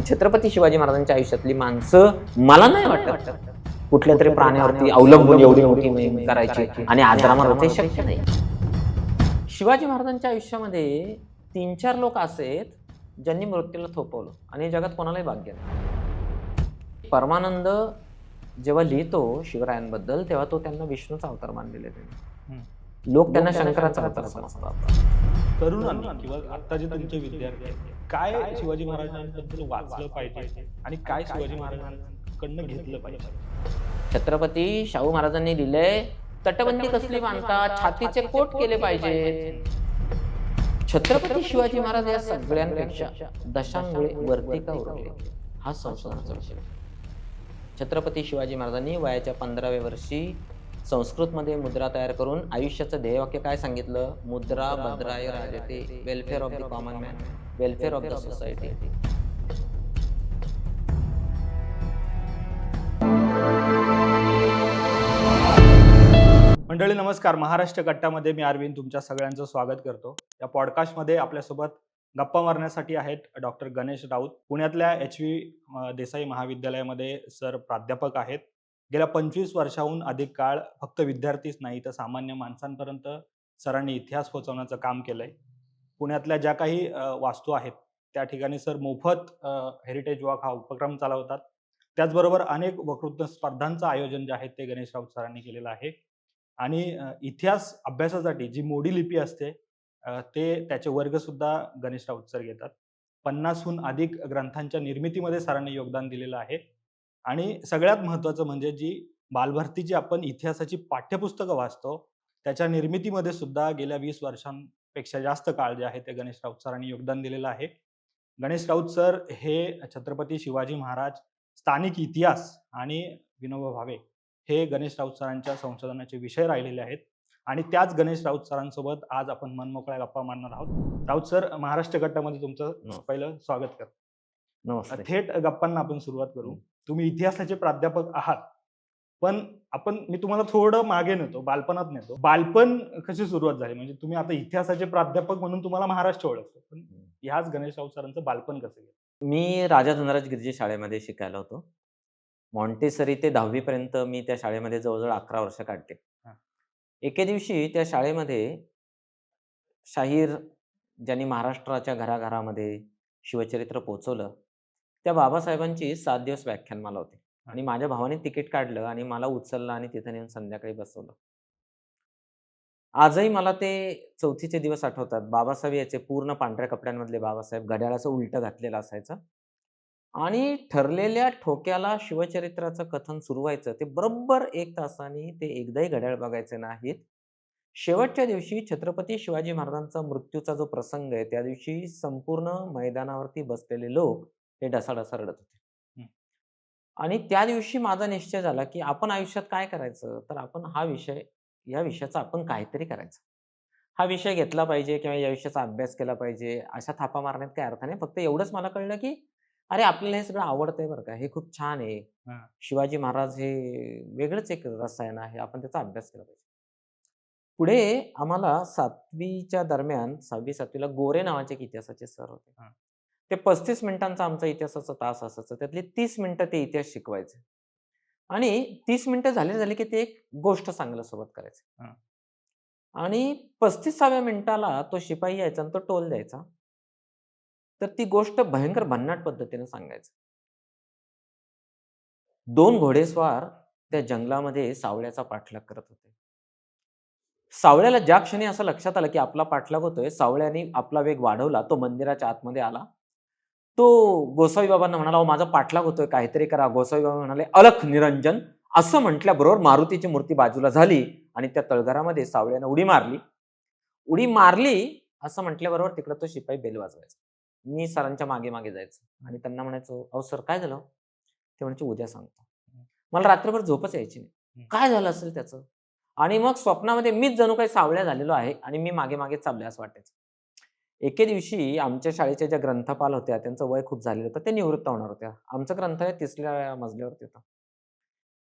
छत्रपती शिवाजी महाराजांच्या आयुष्यातली माणसं मला नाही वाटत कुठल्या तरी प्राण्यावरती अवलंबून एवढी मोठी मोहीम करायची आणि आजरामर ते शक्य नाही. शिवाजी महाराजांच्या आयुष्यामध्ये 3-4 लोक असे आहेत ज्यांनी मृत्यूला थोपवलं आणि जगात कोणालाही भाग्य नाही. परमानंद जेव्हा लिहितो शिवरायांबद्दल तेव्हा तो त्यांना विष्णूचा अवतार मानलेला आहे. लोक त्यांना शंकराचा अवतार समजतात. तरुणांनी किंवा आता जे तुमचे विद्यार्थी आहेत, काय शिवाजी महाराजांबद्दल वाचलं पाहिजे आणि काय शिवाजी महाराजांकडनं घेतलं पाहिजे? छत्रपती शाहू महाराजांनी लिहिलंय, तटबंदी कसली बांधता, छातीचे कोट केले पाहिजे. छत्रपती शिवाजी महाराज या सगळ्यांपेक्षा दशांमुळे वरती का उरले हा संशोधनाचा विषय. छत्रपती शिवाजी महाराजांनी वयाच्या 15व्या वर्षी संस्कृतमध्ये मुद्रा तयार करून आयुष्याचं ध्येयवाक्य काय सांगितलं? मुद्रा भद्राय राजते, welfare of the common man, welfare of the society. मंडळी नमस्कार. महाराष्ट्र कट्टामध्ये मी अरविंद तुमच्या सगळ्यांचं स्वागत करतो. या पॉडकास्टमध्ये आपल्यासोबत गप्पा मारण्यासाठी आहेत डॉक्टर गणेश राऊत. पुण्यातल्या HV देसाई महाविद्यालयामध्ये सर प्राध्यापक आहेत. गेल्या 25 वर्षाहून अधिक काळ फक्त विद्यार्थीच नाही तर सामान्य माणसांपर्यंत सरांनी इतिहास पोहोचवण्याचं काम केलंय. पुण्यातल्या ज्या काही वास्तू आहेत त्या ठिकाणी सर मोफत हेरिटेज वॉक हा उपक्रम चालवतात. त्याचबरोबर अनेक वक्तृत्व स्पर्धांचं आयोजन जे आहे ते गणेश राऊत सरांनी केलेलं आहे. आणि इतिहास अभ्यासासाठी जी मोडी लिपी असते ते त्याचे वर्ग सुद्धा गणेश राऊत सर घेतात. 50हून अधिक ग्रंथांच्या निर्मितीमध्ये सरांनी योगदान दिलेलं आहे. आणि सगळ्यात महत्त्वाचं म्हणजे जी बालभारतीची आपण इतिहासाची पाठ्यपुस्तकं वाचतो त्याच्या निर्मितीमध्ये सुद्धा गेल्या 20 वर्षांपेक्षा जास्त काळ जे आहे ते गणेश राऊत सरांनी योगदान दिलेलं आहे. गणेश राऊत सर हे छत्रपती शिवाजी महाराज, स्थानिक इतिहास आणि विनोबा भावे हे गणेश राऊत सरांच्या संशोधनाचे विषय राहिलेले आहेत. आणि त्याच गणेश राऊत सरांसोबत आज आपण मनमोकळ्या गप्पा मारणार आहोत. राऊत सर, महाराष्ट्र कट्टामध्ये तुमचं पहिलं स्वागत करतो. नमस्ते. थेट गप्पांना आपण सुरुवात करू. तुम्ही इतिहासाचे प्राध्यापक आहात, पण मी तुम्हाला थोडं मागे नेतो, बालपणात नेतो. बालपण कशी सुरुवात झाली? म्हणजे तुम्ही आता इतिहासाचे प्राध्यापक म्हणून तुम्हाला महाराष्ट्र ओळखतो, पण ह्याच गणेश राऊत सरांचं बालपण कसं गेलं? मी राजा धनराज गिरजे शाळेमध्ये शिकायला होतो. मॉन्टेसरी ते 10वी पर्यंत मी त्या शाळेमध्ये जवळजवळ 11 वर्ष काढले. एके दिवशी त्या शाळेमध्ये शाहीर ज्यांनी महाराष्ट्राच्या घराघरामध्ये शिवचरित्र पोहोचवलं त्या बाबासाहेबांची 7 दिवस व्याख्यानमाला होती. आणि माझ्या भावाने तिकीट काढलं आणि मला उचललं आणि तिथे नेऊन संध्याकाळी बसवलं. आजही मला ते 4थीचे दिवस आठवतात. बाबासाहेब याचे पूर्ण पांढऱ्या कपड्यांमधले बाबासाहेब, घड्याळाचं उलटं घातलेलं असायचं आणि ठरलेल्या ठोक्याला शिवचरित्राचं कथन सुरू व्हायचं. ते बरोबर 1 तासाने ते एकदाही घड्याळ बघायचे नाहीत. शेवटच्या दिवशी छत्रपती शिवाजी महाराजांचा मृत्यूचा जो प्रसंग आहे त्या दिवशी संपूर्ण मैदानावरती बसलेले लोक हे ढसाढसा रडत होते. आणि त्या दिवशी माझा निश्चय झाला की आपण आयुष्यात काय करायचं, तर आपण या विषयाचा आपण काहीतरी करायचं. हा विषय घेतला पाहिजे किंवा या विषयाचा अभ्यास केला पाहिजे. अशा थापा मारण्यात काही अर्थ नाही. फक्त एवढंच मला कळलं की अरे आपल्याला हे सगळं आवडतंय बरं का, हे खूप छान आहे. शिवाजी महाराज हे वेगळंच एक रसायन आहे, आपण त्याचा अभ्यास केला पाहिजे. पुढे आम्हाला 7वीच्या दरम्यान 6वी-7वीला गोरे नावाचे एक इतिहासाचे सर होते. ते 35 मिनिटांचा आमचा इतिहासाचा तास असायचा. त्यातले 30 मिनिटं ते इतिहास शिकवायचे आणि 30 मिनिटं झाले की ते एक गोष्ट सांगायला सुरुवात करायचे. आणि 35व्या मिनिटाला तो शिपाई यायचा आणि तो टोल द्यायचा. तर ती गोष्ट भयंकर भन्नाट पद्धतीने सांगायचं. 2 घोडेस्वार त्या जंगलामध्ये सावळ्याचा पाठलाग करत होते. सावळ्याला ज्या क्षणी असं लक्षात आलं की आपला पाठलाग होतोय, सावळ्याने आपला वेग वाढवला. तो मंदिराच्या आतमध्ये आला. तो गोसावी बाबांना म्हणाला, माझा पाठलाग होतोय, काहीतरी करा. गोसावी बाबा म्हणाले, अलख निरंजन. असं म्हटल्याबरोबर मारुतीची मूर्ती बाजूला झाली आणि त्या तळघरामध्ये सावळ्यानं उडी मारली असं म्हटल्याबरोबर तिकडे तो शिपाई बेल वाजवायचा. मी सरांच्या मागे मागे जायचं आणि त्यांना म्हणायचो, अहो सर काय झालं? ते म्हणायचे उद्या सांगतो. मला रात्रभर झोपच यायची नाही. काय झालं असेल त्याचं? आणि मग स्वप्नामध्ये मीच जणू काही सावळ्या झालेलो आहे आणि मी मागे मागे चालले असं वाटायचं. एके दिवशी आमच्या शाळेच्या ज्या ग्रंथपाल होत्या त्यांचं वय खूप झालेलं होतं, ते निवृत्त होणार होत्या. आमचं ग्रंथालय 3ऱ्या मजल्यावरती होतं.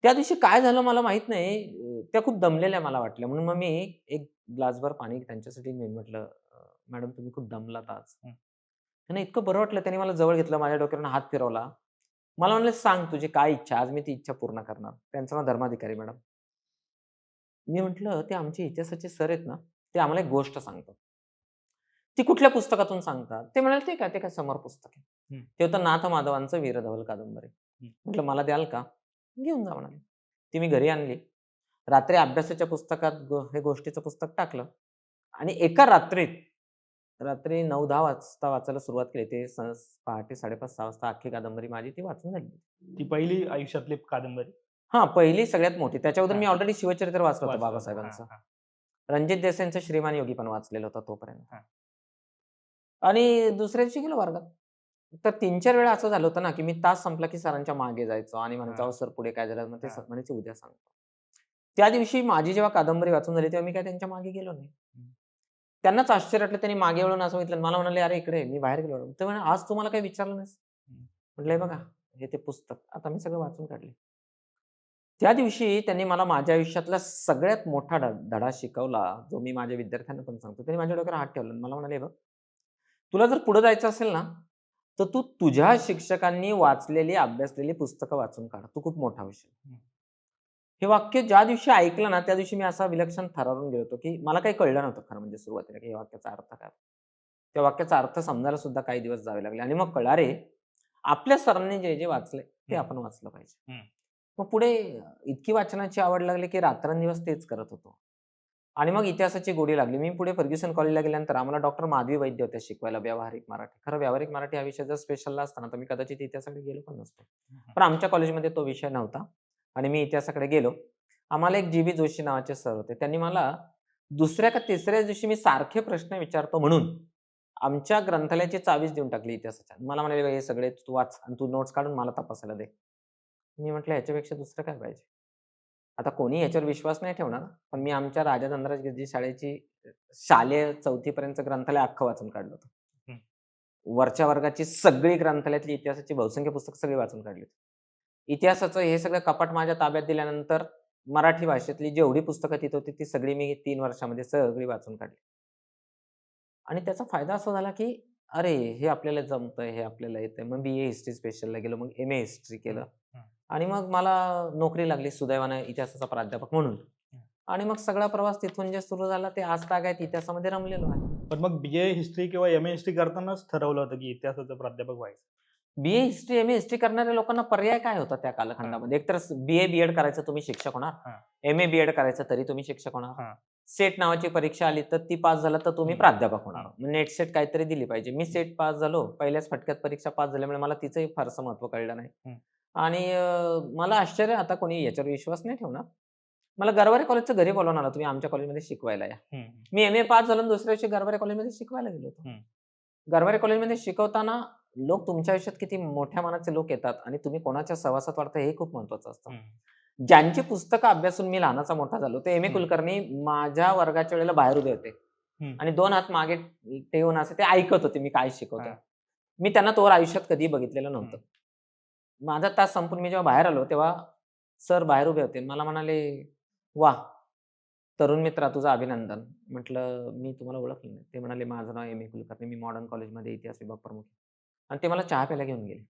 त्या दिवशी काय झालं मला माहित नाही, त्या खूप दमलेल्या मला वाटल्या. म्हणून मग मी एक ग्लासभर पाणी त्यांच्यासाठी मी म्हटलं, मॅडम तुम्ही खूप दमलात आज. त्यांना इतकं बरं वाटलं, त्यांनी मला जवळ घेतलं, माझ्या डोक्यावरून हात फिरवला. मला म्हणले, "सांग तुझी काय इच्छा? आज मी ती इच्छा पूर्ण करणार." त्यांचं नाव धर्माधिकारी मॅडम. मी म्हटलं, "ते आमचे इतिहासाचे सर आहेत ना, ते आम्हाला एक गोष्ट सांगतात." "ती कुठल्या पुस्तकातून सांगतात?" ते म्हणाले, ते काय समोर पुस्तक आहे." हं, ते होतं नाथ माधवांचं वीरधवल कादंबरी. हं. म्हटलं, "मला द्याल का?" "घेऊन जा" म्हणाले. ती मी घरी आणली. रात्री अभ्यासाच्या पुस्तकात हे गोष्टीचं पुस्तक टाकलं आणि एका रात्रीत रात्री 9-10 वाजता वाचायला सुरुवात केली. ते पहाटे 5:30-6 वाजता अख्खी कादंबरी माझी ती वाचून झाली. ती पहिली आयुष्यातली कादंबरी हां, पहिली सगळ्यात मोठी. त्याच्या अगोदर हां, मी ऑलरेडी शिवचरित्र वाचलं होतं वाचलं होतं. हां, बाबासाहेबांचं. हां, रणजित देसाईंचं श्रीमान योगी पण वाचलेलं होतं तोपर्यंत. हां. आणि दुसऱ्या दिवशी गेलो वर्गात. तर 3-4 वेळा असं झालं होतं ना, की मी तास संपला की सरांच्या मागे जायचो आणि म्हणायचो, "अहो हां, सर पुढे काय झालं?" मग ते हां. सर म्हणायचे, "उद्या सांगतो." त्या दिवशी माझी जेव्हा कादंबरी वाचून झाली, तेव्हा मी काय त्यांच्या मागे गेलो नाही. हं, त्यांनाच आश्चर्य वाटलं. त्यांनी मागे वळून असं बघितलं. मला म्हणाले, "अरे इकडे ये." मी बाहेर गेलो. ते म्हणाले, "आज तू मला काही विचारलं नाहीस?" हं. म्हटलं, "हे बघा, हे ते पुस्तक." आता मी सगळं वाचून काढले. त्या दिवशी त्यांनी मला माझ्या आयुष्यातला सगळ्यात मोठा धडा शिकवला, जो मी माझ्या विद्यार्थ्यांना पण सांगतो. त्यांनी माझ्या डोक्यावर हात ठेवला आणि मला म्हणाले, "हे बघ, तुला जर पुढे जायचं असेल ना, तर तू तुझ्या शिक्षकांनी वाचलेली, अभ्यासलेली पुस्तकं वाचून काढ. तू खूप मोठा होशील." हं. हे वाक्य ज्या दिवशी ऐकलं ना, त्या दिवशी मी असा विलक्षण थरारून गेलो होतो, की मला काही कळलं नव्हतं खरं म्हणजे सुरुवातीला, की या वाक्याचा अर्थ काय? त्या वाक्याचा अर्थ समजायला सुद्धा काही दिवस जावे लागले आणि मग कळलं, अरे, आपल्या सरांनी जे वाचलंय, ते हं, आपण वाचलं पाहिजे. हं. मग पुढे इतकी वाचनाची आवड लागली, की रात्रंदिवस तेच करत होतो. आणि मग इतिहासाची गोडी लागली. मी पुढे फर्ग्युसन कॉलेजला गेल्यानंतर आम्हाला डॉक्टर माधवी वैद्य होत्या शिकवायला व्यावहारिक मराठी. खरं व्यावहारिक मराठी हा विषय जर स्पेशलला असता ना, तर मी कदाचित इतिहासाकडे गेलो पण नसतो. पण आमच्या कॉलेजमध्ये तो विषय नव्हता आणि मी इतिहासाकडे गेलो. आम्हाला एक जी.बी. जोशी नावाचे सर होते. त्यांनी मला दुसऱ्या का तिसऱ्याच दिवशी मी सारखे प्रश्न विचारतो म्हणून आमच्या ग्रंथालयाची चावीच देऊन टाकली इतिहासाच्या. मला म्हणाले, "हे सगळे तू वाच आणि तू नोट्स काढून मला तपासायला दे." मी म्हटलं, "ह्याच्यापेक्षा दुसरं काय पाहिजे?" आता कोणी ह्याच्यावर विश्वास नाही ठेवणार, पण मी आमच्या राजा धनराज गिरजी शाळेची शालेय 4थी पर्यंतचं ग्रंथालय अख्खं वाचून काढलं होतं. हं. वरच्या वर्गाची सगळी ग्रंथालयातली इतिहासाची बहुसंख्य पुस्तकं सगळी वाचून काढली होती. इतिहासाचं हे सगळं कपाट माझ्या ताब्यात दिल्यानंतर मराठी भाषेतली जेवढी पुस्तकं तिथं होती, ती सगळी मी 3 वर्षामध्ये सगळी वाचून काढली. आणि त्याचा फायदा असा झाला, की अरे, हे आपल्याला जमतंय, हे आपल्याला येतंय. मग बी-ए हिस्ट्री स्पेशलला गेलो, मग एम-ए हिस्ट्री हं, केलं हं, आणि मग मला नोकरी लागली सुदैवानं इतिहासाचा प्राध्यापक म्हणून. हं. आणि मग सगळा प्रवास तिथून जे सुरू झाला ते आजतागायत इतिहासामध्ये रमलेलो आहे. पण मग बी-ए हिस्ट्री किंवा एम-ए हिस्ट्री करतानाच ठरवलं होतं, की इतिहासाचा प्राध्यापक व्हायचं? बी-ए हिस्ट्री, एम-ए हिस्ट्री करणाऱ्या लोकांना पर्याय काय होता त्या हां, कालखंडामध्ये? एकतर बी-ए, बी-एड करायचं तुम्ही शिक्षक होणार. हां, एम-ए, बी-एड करायचं तरी तुम्ही शिक्षक होणार. हां. सेट नावाची परीक्षा आली तर ती पास झाला तर तुम्ही हं, प्राध्यापक होणार. हं, मग नेट सेट काहीतरी दिली पाहिजे. मी सेट पास झालो. पहिल्याच फटक्यात परीक्षा पास झाल्यामुळे मला तिचंही फारसं महत्त्व कळलं नाही. हं, आणि मला आश्चर्य आता कोणी याच्यावर विश्वास नाही ठेवणार. मला गरवारे कॉलेजचं घरी बोलावून आलं, तुम्ही आमच्या कॉलेजमध्ये शिकवायला या. हं, हं, मी एम-ए पास झालो आणि दुसऱ्या दिवशी गरवारे कॉलेजमध्ये शिकवायला गेलो होतो. हं, गरवारे कॉलेजमध्ये शिकवताना लोक तुमच्या आयुष्यात किती मोठ्या मनाचे लोक येतात आणि तुम्ही कोणाच्या सहवासात वाढता हे खूप महत्वाचं असतं. हं, ज्यांची पुस्तकं अभ्यासून मी लहानाचा मोठा झालो, ते एम-ए हं, कुलकर्णी माझ्या वर्गाच्या वेळेला बाहेर उभे होते हं. आणि 2 हात मागे ठेवून असे ते ऐकत होते मी काय शिकवतोय. हां, मी त्यांना तोवर आयुष्यात कधीही बघितलेलं नव्हतं. हं. माझा तास संपून मी जेव्हा बाहेर आलो, तेव्हा सर बाहेर उभे होते. मला म्हणाले, "वाह! तरुण मित्रा तुझं अभिनंदन." म्हटलं, "मी तुम्हाला ओळखलं नाही." ते म्हणाले, "माझं नाव एम-ए कुलकर्णी. मी मॉडर्न कॉलेजमध्ये इतिहास विभाग प्रमुख आहे." आणि ते मला चहा प्यायला घेऊन गेले.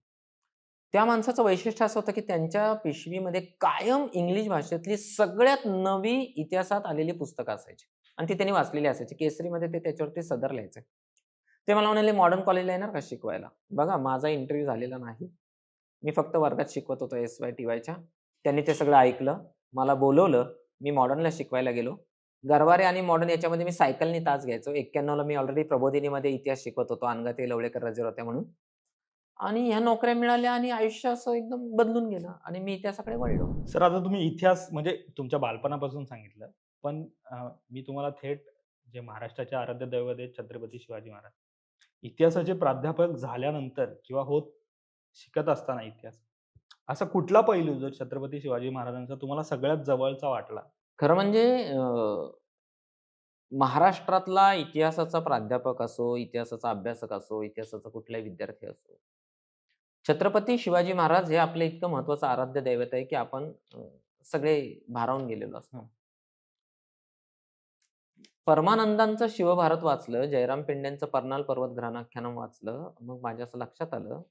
त्या माणसाचं वैशिष्ट्य असं होतं, की त्यांच्या पिशवीमध्ये कायम इंग्लिश भाषेतली सगळ्यात नवी इतिहासात आलेली पुस्तकं असायची आणि ती त्यांनी वाचलेली असायची. केसरीमध्ये ते त्याच्यावरती सदर लिहायचे. ते मला म्हणाले, "मॉडर्न कॉलेजला येणार का शिकवायला?" बघा माझा इंटरव्ह्यू झालेला नाही. मी फक्त वर्गात शिकवत होतो एस-वाय-टी-वायच्या. त्यांनी ते सगळं ऐकलं. मला बोलवलं. मी मॉडर्नला शिकवायला गेलो. गरवारे आणि मॉडर्न याच्यामध्ये मी सायकलनी तास घ्यायचो. 91ला मी ऑलरेडी प्रबोधिनीमध्ये इतिहास शिकवत होतो. अनघाताई लवळेकर रजेवर होत्या म्हणून. आणि ह्या नोकऱ्या मिळाल्या आणि आयुष्य असं एकदम बदलून गेलं आणि मी इतिहासाकडे वळलो. सर आता तुम्ही इतिहास म्हणजे तुमच्या बालपणापासून सांगितलं. पण मी तुम्हाला थेट जे महाराष्ट्राचे आराध्य दैवत आहेत छत्रपती शिवाजी महाराज. इतिहासाचे प्राध्यापक झाल्यानंतर किंवा शिकत असताना इतिहास, असा कुठला पैलू जो छत्रपती शिवाजी महाराजांचा तुम्हाला सगळ्यात जवळचा वाटला? खरं म्हणजे महाराष्ट्रातला इतिहासाचा प्राध्यापक असो, इतिहासाचा अभ्यासक असो, इतिहासाचा कुठलाही विद्यार्थी असो, छत्रपती शिवाजी महाराज हे आपलं इतकं महत्त्वाचं आराध्य दैवत आहे, की आपण सगळे भारावून गेलेलो हं, असतो. परमानंदांचं शिवभारत वाचलं, जयराम पेंड्यांचं पर्नाल पर्वत घरानाख्यानम वाचलं. मग माझ्या असं लक्षात आलं,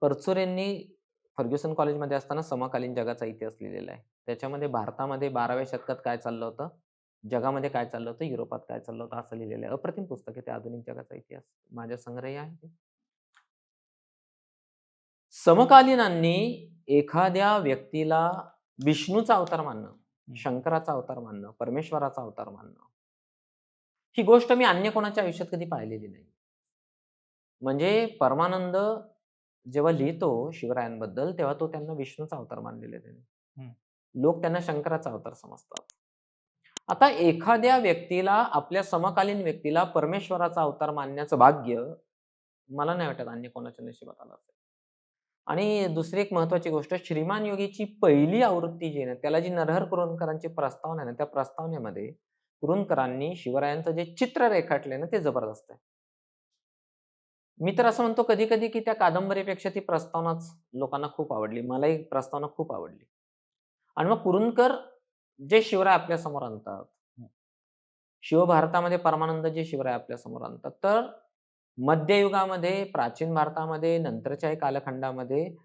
परचुरेंनी फर्ग्युसन कॉलेजमध्ये असताना समकालीन जगाचा इतिहास लिहिलेला आहे. त्याच्यामध्ये भारतामध्ये 12व्या शतकात काय चाललं होतं, जगामध्ये काय चाललं होतं, युरोपात काय चाललं होतं असं लिहिलेलं आहे. अप्रतिम पुस्तक आहे ते आधुनिक जगाचा इतिहास. माझ्या संग्रही आहे ते. समकालीनांनी एखाद्या व्यक्तीला विष्णूचा अवतार मानणं, शंकराचा अवतार मानणं, परमेश्वराचा अवतार मानणं, ही गोष्ट मी अन्य कोणाच्या आयुष्यात कधी पाहिलेली नाही. म्हणजे परमानंद जेव्हा लिहितो शिवरायांबद्दल, तेव्हा तो त्यांना विष्णूचा अवतार मानलेला आहे त्याने. हं. लोक त्यांना शंकराचा अवतार समजतात. आता एखाद्या व्यक्तीला, आपल्या समकालीन व्यक्तीला परमेश्वराचा अवतार मानण्याचं भाग्य मला नाही वाटत अन्य कोणाच्या नशिबात आलं असेल. आणि दुसरी एक महत्त्वाची गोष्ट, श्रीमान योगीची पहिली आवृत्ती जी आहे ना, त्याला जी नरहर कुरुंदकरांची प्रस्तावना आहे ना, त्या प्रस्तावनेमध्ये कुरुंदकरांनी शिवरायांचं जे चित्र रेखाटलंय ना, ते जबरदस्त आहे. मी तर असं म्हणतो कधी-कधी, की त्या कादंबरीपेक्षा ती प्रस्तावनाच लोकांना खूप आवडली. मलाही प्रस्तावना खूप आवडली. आणि मग कुरुंदकर जे शिवराय आपल्यासमोर आणतात, शिवभारतामध्ये परमानंद जे शिवराय आपल्यासमोर आणतात, तर मध्ययुगामध्ये, प्राचीन भारतामध्ये, नंतरच्याही कालखंडामध्ये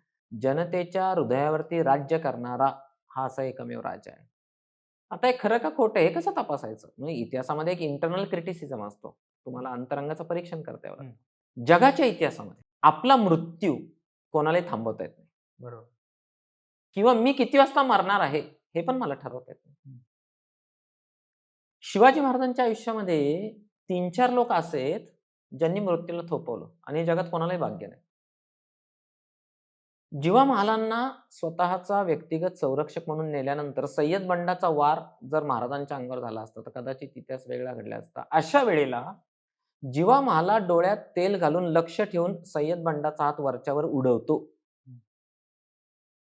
जनतेच्या हृदयावरती राज्य करणारा हा असा एकमेव राजा आहे. आता हे खरं का खोटं आहे, हे कसं तपासायचं? म्हणजे इतिहासामध्ये एक इंटरनल क्रिटिसिझम असतो. तुम्हाला अंतरंगाचं परीक्षण करता यावं लागतं. जगाच्या इतिहासामध्ये आपला मृत्यू कोणालाही थांबवता येत नाही. बरोबर. किंवा मी किती वाजता मरणार आहे, हे पण मला ठरवता येत नाही. शिवाजी महाराजांच्या आयुष्यामध्ये 3-4 लोक असे आहेत, ज्यांनी मृत्यूला थोपवलं आणि हे जगात कोणालाही भाग्य नाही. जिवा महालांना स्वतःचा व्यक्तिगत संरक्षक म्हणून नेल्यानंतर सय्यद बंडाचा वार जर महाराजांच्या अंगावर झाला असता, तर कदाचित इतिहास वेगळा घडला असता. अशा वेळेला जिवा महालात डोळ्यात तेल घालून लक्ष ठेवून सय्यद बंडाचा हात वरच्यावर उडवतो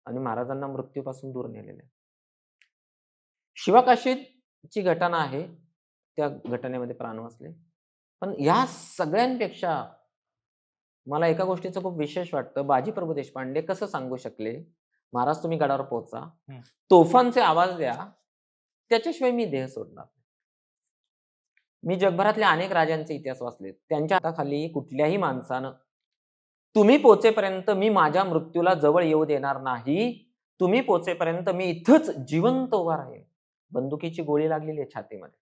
आणि महाराजांना मृत्यूपासून दूर नेलेलं आहे. शिवकाशीची घटना आहे. त्या घटनेमध्ये प्राण वाचले. पण ह्या सगळ्यांपेक्षा मला एका गोष्टीचं खूप विशेष वाटतं. बाजी प्रभू देशपांडे कसं सांगू शकले, "महाराज तुम्ही गडावर पोहोचा, तोफांचे आवाज द्या, त्याच्याशिवाय मी देह सोडणार नाही." मी जगभरातल्या अनेक राजांचे इतिहास वाचलेत. त्यांच्या हाताखाली कुठल्याही माणसानं, "तुम्ही पोहोचेपर्यंत मी माझ्या मृत्यूला जवळ येऊ देणार नाही. तुम्ही पोहोचेपर्यंत मी इथंच जिवंत उभा राहीन." बंदुकीची गोळी लागलेली आहे छातीमध्ये.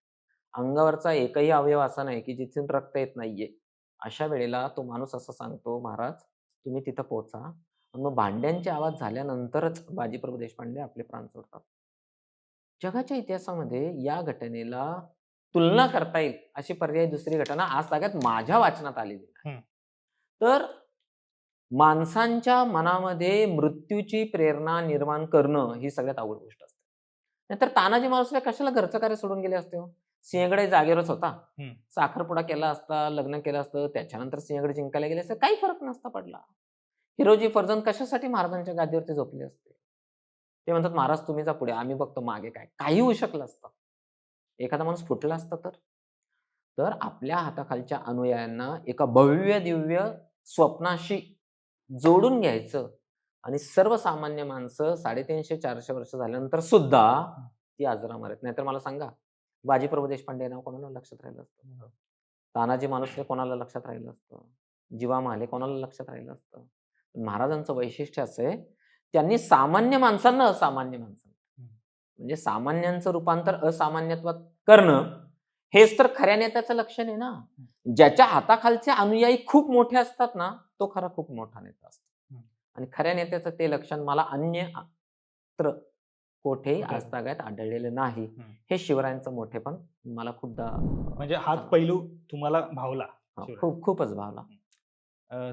अंगावरचा एकही अवयव असा नाही, की जिथून रक्त येत नाहीये. अशा वेळेला तो माणूस असं सांगतो, "महाराज तुम्ही तिथं पोहोचा." आणि मग भांड्यांचे आवाज झाल्यानंतरच बाजीप्रभू देशपांडे आपले प्राण सोडतात. जगाच्या इतिहासामध्ये या घटनेला तुलना करता येईल अशी पर्यायी दुसरी घटना आज तागायत माझ्या वाचनात आलेली नाही. तर माणसांच्या मनामध्ये मृत्यूची प्रेरणा निर्माण करणं ही सगळ्यात अवघड गोष्ट असते. नाहीतर तानाजी मालुसरे कशाला घरचं कार्य सोडून गेले असते हो? सिंहगड जागेवरच होता. साखरपुडा केला असता, लग्न केलं असतं, त्याच्यानंतर सिंहगड जिंकायला गेले असते, काही फरक नसता पडला. हिरोजी फर्जंद कशासाठी महाराजांच्या गादीवरती झोपले असते? ते म्हणतात, "महाराज तुम्ही जा पुढे, आम्ही बघतो मागे काय." काही होऊ शकलं असतं. एखादा माणूस फुटला असता तर? तर आपल्या हाताखालच्या अनुयायांना एका भव्य-दिव्य स्वप्नाशी जोडून घ्यायचं आणि सर्वसामान्य माणसं 350-400 वर्ष झाल्यानंतर सुद्धा ती अजरामर आहेत. नाहीतर मला सांगा, बाजीप्रभू देशपांडे नाव कोणाला लक्षात राहिलं असतं? तानाजी मालुसरे कोणाला लक्षात राहिलं असतं? जिवा महाले कोणाला लक्षात राहिलं असतं? महाराजांचं वैशिष्ट्य असं आहे, त्यांनी सामान्य माणसांना असामान्य माणसांना, म्हणजे सामान्यांचं रूपांतर असामान्यत्वात करणं, हेच तर खऱ्या नेत्याचं लक्षण आहे ना. ज्याच्या हाताखालचे अनुयायी खूप मोठे असतात ना, तो खरा खूप मोठा नेता असतो. आणि खऱ्या नेत्याचं ते लक्षण मला अन्यत्र कोठेही आजतागायत आढळलेलं नाही. हे शिवरायांचं मोठेपण मला खूपदा म्हणजे हाच पैलू तुम्हाला भावला. खूपच भावला.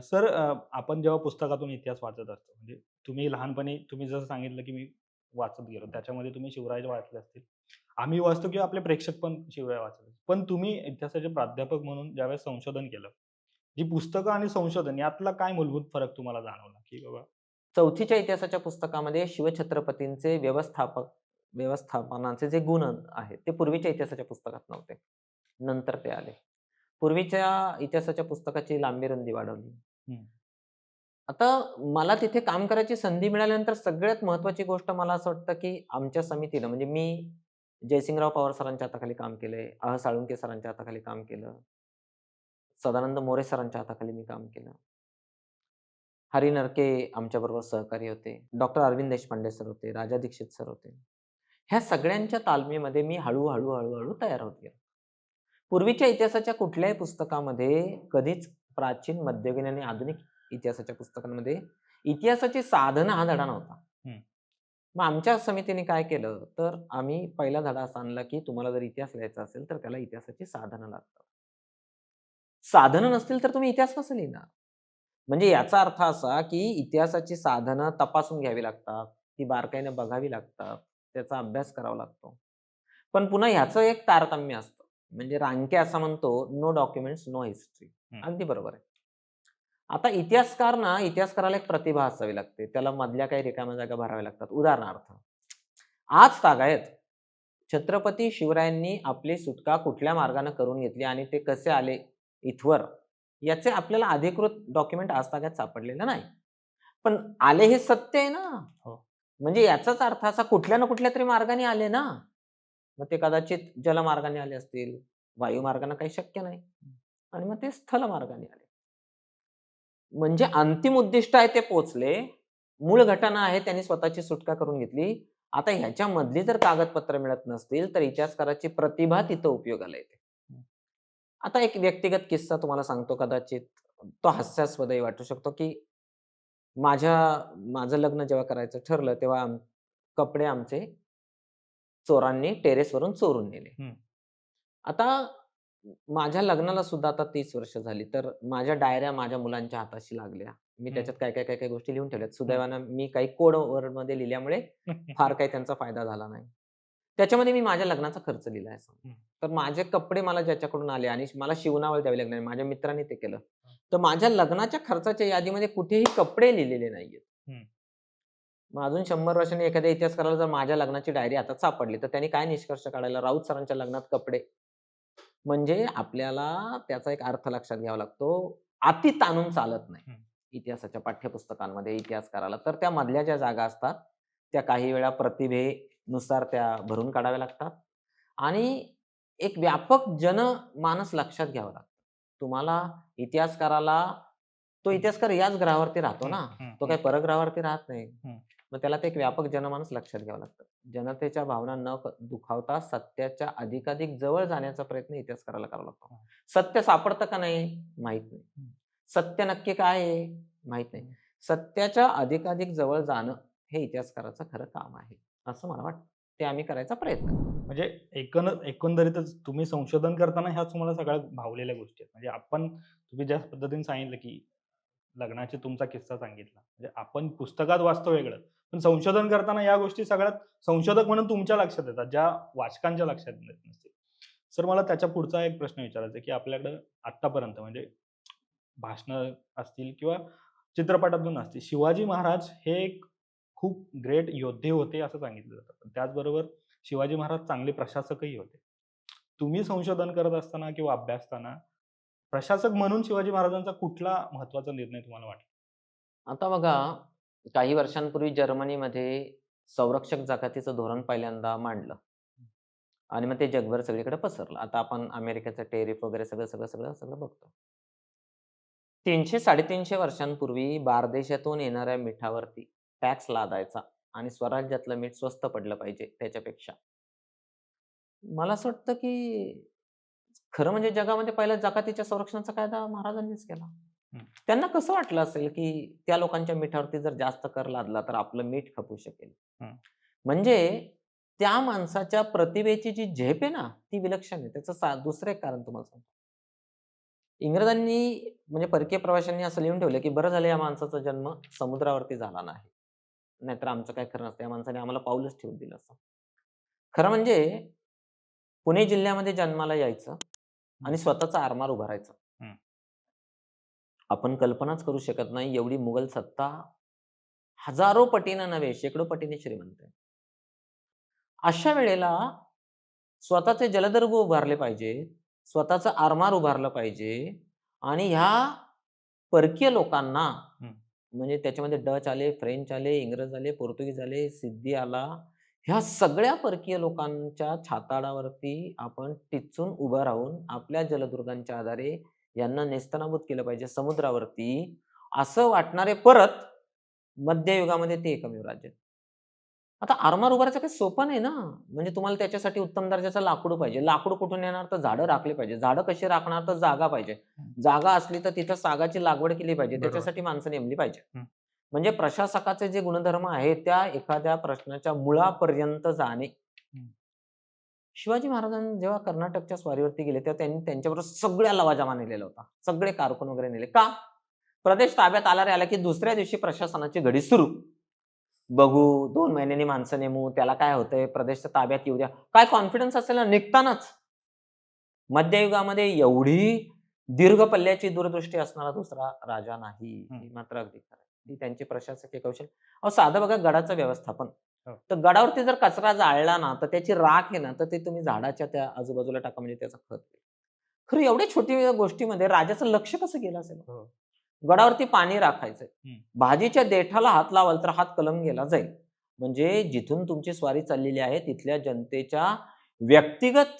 सर आपण जेव्हा पुस्तकातून इतिहास वाचत असतो, म्हणजे तुम्ही लहानपणी तुम्ही जसं सांगितलं, की मी वाचत गेलो. त्याच्यामध्ये तुम्ही शिवराय वाचले असतील. आम्ही वाचतो किंवा आपले प्रेक्षक पण शिवराय वाचले. पण तुम्ही इतिहासाचे प्राध्यापक म्हणून ज्यावेळेस संशोधन केलं, जी पुस्तकं आणि संशोधन यातला काय मूलभूत फरक तुम्हाला जाणवला? की बाबा 4थीच्या इतिहासाच्या पुस्तकामध्ये शिवछत्रपतींचे व्यवस्थापनाचे जे गुण आहेत, ते पूर्वीच्या इतिहासाच्या पुस्तकात नव्हते. नंतर ते आले. पूर्वीच्या इतिहासाच्या पुस्तकाची लांबी-रुंदी वाढवली. आता मला तिथे काम करायची संधी मिळाल्यानंतर सगळ्यात महत्त्वाची गोष्ट मला असं वाटतं, की आमच्या समितीनं म्हणजे मी जयसिंगराव पवार सरांच्या हाताखाली काम केलंय. साळुंखे सरांच्या हाताखाली काम केलं. सदानंद मोरे सरांच्या हाताखाली मी काम केलं. हरी नरके आमच्याबरोबर सहकारी होते. डॉक्टर अरविंद देशपांडे सर होते. राजा दीक्षित सर होते. ह्या सगळ्यांच्या तालमीमध्ये मी हळू-हळू तयार होत गेलो. पूर्वीच्या इतिहासाच्या कुठल्याही पुस्तकामध्ये कधीच प्राचीन, मध्ययुगीन आणि आधुनिक इतिहासाच्या पुस्तकांमध्ये इतिहासाची साधनं हा धडा नव्हता. हं. मग आमच्या समितीने काय केलं, तर आम्ही पहिला धडा असा आणला, की तुम्हाला जर इतिहास लिहायचा असेल, तर त्याला इतिहासाची साधनं लागतात. साधनं नसतील तर तुम्ही इतिहास कसं लिहिणार? म्हणजे याचा अर्थ असा, की इतिहासाची साधनं तपासून घ्यावी लागतात. ती बारकाईने बघावी लागतात. त्याचा अभ्यास करावा लागतो. पण पुन्हा ह्याचं एक तारतम्य असतं. म्हणजे रांके असा म्हणतो, "नो डॉक्युमेंट्स, नो हिस्ट्री." हं. अगदी बरोबर आहे. आता इतिहासकाराला एक प्रतिभा असावी लागते. त्याला मधल्या काही रिकाम्या जागा भराव्या लागतात. उदाहरणार्थ, आज तागायत छत्रपती शिवरायांनी आपली सुटका कुठल्या मार्गाने करून घेतली आणि ते कसे आले इथवर, याचे आपल्याला अधिकृत डॉक्युमेंट आजतागायत सापडलेलं नाही. पण आले हे सत्य आहे ना. हो. म्हणजे याचाच अर्थ असा कुठल्या ना कुठल्या तरी मार्गाने आले ना. मग ते कदाचित जलमार्गाने आले असतील, वायुमार्गाने काही शक्य नाही आणि मग ते स्थलमार्गाने आले. म्हणजे अंतिम उद्दिष्ट आहे ते पोहोचले. मूळ घटना आहे त्यांनी स्वतःची सुटका करून घेतली. आता ह्याच्यामधली जर कागदपत्र मिळत नसतील, तर इतिहासकाराची प्रतिभा तिथं उपयोगाला येते. हं. आता एक व्यक्तिगत किस्सा तुम्हाला सांगतो कदाचित तो हास्यास्पदही वाटू शकतो, की माझं लग्न जेव्हा करायचं ठरलं, तेव्हा कपडे आमचे चोरांनी टेरेसवरून चोरून नेले. हं. आता माझ्या लग्नाला सुद्धा आता 30 वर्ष झाली. तर माझ्या डायऱ्या माझ्या मुलांच्या हाताशी लागल्या. मी हं. त्याच्यात काय गोष्टी लिहून ठेवल्यात. सुदैवानं मी काही कोड वर्डमध्ये लिहिल्यामुळे फार काही त्यांचा फायदा झाला नाही. त्याच्यामध्ये मी माझ्या लग्नाचा खर्च लिहिला आहे. हं. तर माझे कपडे मला ज्याच्याकडून आले आणि मला शिवणावळ द्यावी लागणार. माझ्या मित्राने ते केलं. तर माझ्या लग्नाच्या खर्चाच्या यादीमध्ये कुठेही कपडे लिहिलेले नाहीयेत. हं. मग अजून 100 वर्षांनी एखाद्या इतिहासकाराला जर माझ्या लग्नाची डायरी हातात सापडली, तर त्यांनी काय निष्कर्ष काढायला, राऊत सरांच्या लग्नात कपडे. म्हणजे आपल्याला त्याचा एक अर्थ लक्षात घ्यावा लागतो. अति ताणून चालत नाही. हं. इतिहासाच्या पाठ्यपुस्तकांमध्ये इतिहासकाराला. तर त्या मधल्या ज्या जागा असतात, त्या काही वेळा प्रतिभेनुसार त्या भरून काढाव्या लागतात आणि एक व्यापक जनमानस लक्षात घ्यावं लागतं. तुम्हाला इतिहासकाराला तो इतिहासकार याच ग्रहावरती राहतो हं. ना. हं. तो हं. काही परग्रहावरती राहत नाही. हं. मग त्याला ते एक व्यापक जनमानस लक्षात घ्यावं लागतं. जनतेच्या भावना न दुखावता सत्याच्या अधिकाधिक जवळ जाण्याचा प्रयत्न इतिहासकाराला करावा लागतो. हं. सत्य सापडतं का नाही? माहीत नाही. हं. सत्य नक्की काय आहे? माहीत नाही. सत्याच्या अधिकाधिक जवळ जाणं हे इतिहासकाराचं खरं काम आहे, असं मला वाटतं. ते आम्ही करायचा प्रयत्न करतो. म्हणजे एकंदरीतच तुम्ही संशोधन करताना ह्या तुम्हाला सगळ्या भावलेल्या गोष्टी आहेत. म्हणजे तुम्ही ज्या पद्धतीने सांगितलं, की लग्नाची तुमचा किस्सा सांगितला. म्हणजे आपण पुस्तकात वाचतो वेगळं, पण संशोधन करताना या गोष्टी सगळ्यात संशोधक म्हणून तुमच्या लक्षात येतात, ज्या वाचकांच्या लक्षात येत नसतील. सर मला त्याच्या पुढचा एक प्रश्न विचारायचा आहे, की आपल्याकडं आत्तापर्यंत म्हणजे भाषणं असतील किंवा चित्रपटातून असतील, शिवाजी महाराज हे एक खूप ग्रेट योद्धे होते असं सांगितलं जातं. पण त्याचबरोबर शिवाजी महाराज चांगले प्रशासकही होते. तुम्ही संशोधन करत असताना किंवा अभ्यासताना प्रशासक म्हणून शिवाजी महाराजांचा कुठला महत्त्वाचा निर्णय तुम्हाला वाटला? आता बघा, काही वर्षांपूर्वी जर्मनीमध्ये संरक्षक जकातीचं धोरण पहिल्यांदा मांडलं आणि मग ते जगभर सगळीकडे पसरलं. आता आपण अमेरिकेचं टेरिफ वगैरे सगळं बघतो. 300-350 वर्षांपूर्वी बारदेशातून येणाऱ्या मिठावरती टॅक्स लादायचा आणि स्वराज्यातलं मीठ स्वस्त पडलं पाहिजे त्याच्यापेक्षा. मला असं वाटतं, की खरं म्हणजे जगामध्ये पहिला जकातीच्या संरक्षणाचा कायदा महाराजांनीच केला. हं. त्यांना कसं वाटलं असेल, की त्या लोकांच्या मिठावरती जर जास्त कर लादला तर आपलं मीठ खपू शकेल. हं. म्हणजे त्या माणसाच्या प्रतिभेची जी झेप आहे ना, ती विलक्षण आहे. त्याचं दुसरं एक कारण तुम्हाला सांगतो. इंग्रजांनी म्हणजे परकीय प्रवाशांनी असं लिहून ठेवलं, की बरं झालं या माणसाचा जन्म समुद्रावरती झाला नाही. नाहीतर आमचं काही खरं नसतं. या माणसाने आम्हाला पाऊलच ठेवून दिलं असतं. खरं म्हणजे पुणे जिल्ह्यामध्ये जन्माला यायचं आणि स्वतःचा आरमार उभारायचा. हं. आपण कल्पनाच करू शकत नाही एवढी मुघल सत्ता हजारो पटीनं नव्हे, शेकडो पटीने श्रीमंत आहे. अशा वेळेला स्वतःचे जलदुर्ग उभारले पाहिजेत, स्वतःचं आरमार उभारलं पाहिजे आणि ह्या परकीय लोकांना हं. म्हणजे त्याच्यामध्ये डच आले, फ्रेंच आले, इंग्रज आले, पोर्तुगीज आले, सिद्धी आला. ह्या सगळ्या परकीय लोकांच्या छाताडावरती आपण टिचून उभं राहून आपल्या जलदुर्गांच्या आधारे यांना नेस्तनाबूत केलं पाहिजे समुद्रावरती, असं वाटणारे परत मध्ययुगामध्ये ते एकमेव राज्य. आता आरमार उभारायचं काही सोपं नाही ना. म्हणजे तुम्हाला त्याच्यासाठी उत्तम दर्जाचं लाकूड पाहिजे. लाकूड कुठून येणार? तर झाडं राखली पाहिजे. झाडं कशी राखणार? तर जागा पाहिजे. हं. जागा असली तर तिथं सागाची लागवड केली पाहिजे. बरोबर. त्याच्यासाठी माणसं नेमली पाहिजे. हं. म्हणजे प्रशासकाचे जे गुणधर्म आहेत, त्या एखाद्या प्रश्नाच्या मुळापर्यंत जाणे. हं. शिवाजी महाराजांनी जेव्हा कर्नाटकच्या स्वारीवरती गेले, तेव्हा त्यांनी त्यांच्याबरोबर सगळ्या लवाजमा नेलेला होता. सगळे कारकून वगैरे नेले. का? प्रदेश ताब्यात आला रे आला, की दुसऱ्या दिवशी प्रशासनाची घडी सुरू. बघू, 2 महिन्यांनी माणसं नेमू, त्याला काय होतंय, प्रदेश तर ताब्यात येऊ द्या. काय कॉन्फिडन्स असेल ना निघतानाच. मध्ययुगामध्ये एवढी दीर्घ पल्ल्याची दूरदृष्टी असणारा दुसरा राजा नाही. हं. ही मात्र अगदी खरं आहे. ही त्यांची प्रशासकीय कौशल्य. अहो साधं बघा गडाचं व्यवस्थापन. हो. तर गडावरती जर कचरा जाळला ना, तर त्याची राख आहे ना, तर ते तुम्ही झाडाच्या त्या आजूबाजूला टाका म्हणजे त्याचं खत होईल. खरं एवढ्या छोटी गोष्टीमध्ये राजाचं लक्ष कसं गेलं असेल? हो. गडावरती पाणी राखायचंय. हं. भाजीच्या देठाला हात लावाल तर हात कलंगला जाईल. म्हणजे जिथून तुमची स्वारी चाललेली आहे तिथल्या जनतेच्या व्यक्तिगत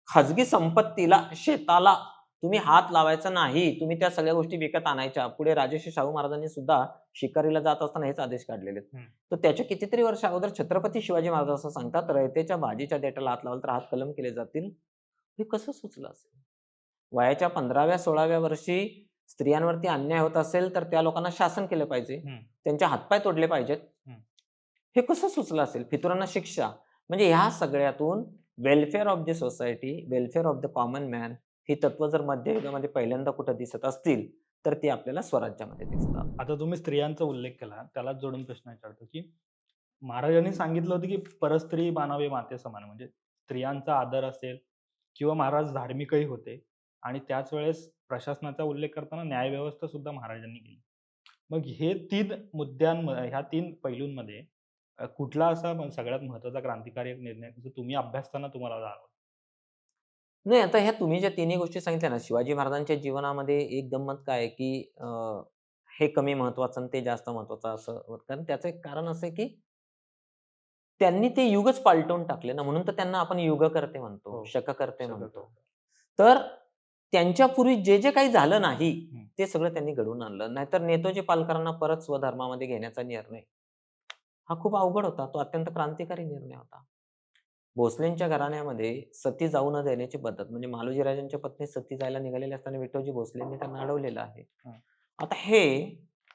खाजगी संपत्तीला, शेताला तुम्ही हात लावायचा नाही. तुम्ही त्या सगळ्या गोष्टी विकत आणायच्या. पुढे राजर्षी शाहू महाराजांनी सुद्धा शिकारीला जात असताना हेच आदेश काढलेले आहेत. हं. तर त्याच्या कितीतरी वर्ष अगोदर छत्रपती शिवाजी महाराज असं सांगतात, रयतेच्या भाजीच्या देठाला हात लावाल तर हात कलम केले जातील. हे कसं सुचलं असेल? वयाच्या 15व्या 16व्या वर्षी स्त्रियांवरती अन्याय होत असेल, तर त्या लोकांना शासन केलं पाहिजे. हं. त्यांचे हातपाय तोडले पाहिजेत. हं. हे कसं सुचलं असेल? फितुरांना शिक्षा. म्हणजे ह्या सगळ्यातून welfare of the society, welfare of the common man ही तत्व जर मध्ययुगामध्ये पहिल्यांदा कुठं दिसत असतील, तर ती आपल्याला स्वराज्यामध्ये दिसतात. आता तुम्ही स्त्रियांचा उल्लेख केला. त्यालाच जोडून प्रश्न विचारतो, की महाराजांनी सांगितलं होतं, की परस्त्री मानावे माते समान. म्हणजे स्त्रियांचा आदर असेल किंवा महाराज धार्मिकही होते आणि त्याच वेळेस प्रशासनाचा उल्लेख करताना न्यायव्यवस्था सुद्धा महाराजांनी केली. मग हे 3 ह्या 3 पैलूंमध्ये कुठला असा सगळ्यात महत्त्वाचा क्रांतिकारक निर्णय जो तुम्ही अभ्यासताना तुम्हाला जाणवला? नाही, आता ह्या तुम्ही ज्या तिन्ही गोष्टी सांगितल्या ना, शिवाजी महाराजांच्या जीवनामध्ये एक गंमत काय आहे, की हे कमी महत्त्वाचं आणि ते जास्त महत्त्वाचं असं होतं. कारण त्याचं एक कारण असं आहे, की त्यांनी ते युगच पालटवून टाकले ना, म्हणून तर त्यांना आपण युगकर्ते म्हणतो, हो. शककर्ते सगळं म्हणतो. करतात. तर त्यांच्यापूर्वी जे काही झालं नाही, हं. ते सगळं त्यांनी घडवून आणलं. नाहीतर नेताजी पालकरांना परत स्वधर्मामध्ये घेण्याचा निर्णय, हा खूप अवघड होता. तो अत्यंत क्रांतिकारी निर्णय होता. भोसलेंच्या घराण्यामध्ये सती जाऊ न देण्याची पद्धत म्हणजे मालोजी राजांच्या पत्नी सती जायला निघालेल्या असताना विठोजी भोसलेंनी त्यांना अडवलेलं आहे. हं. आता हे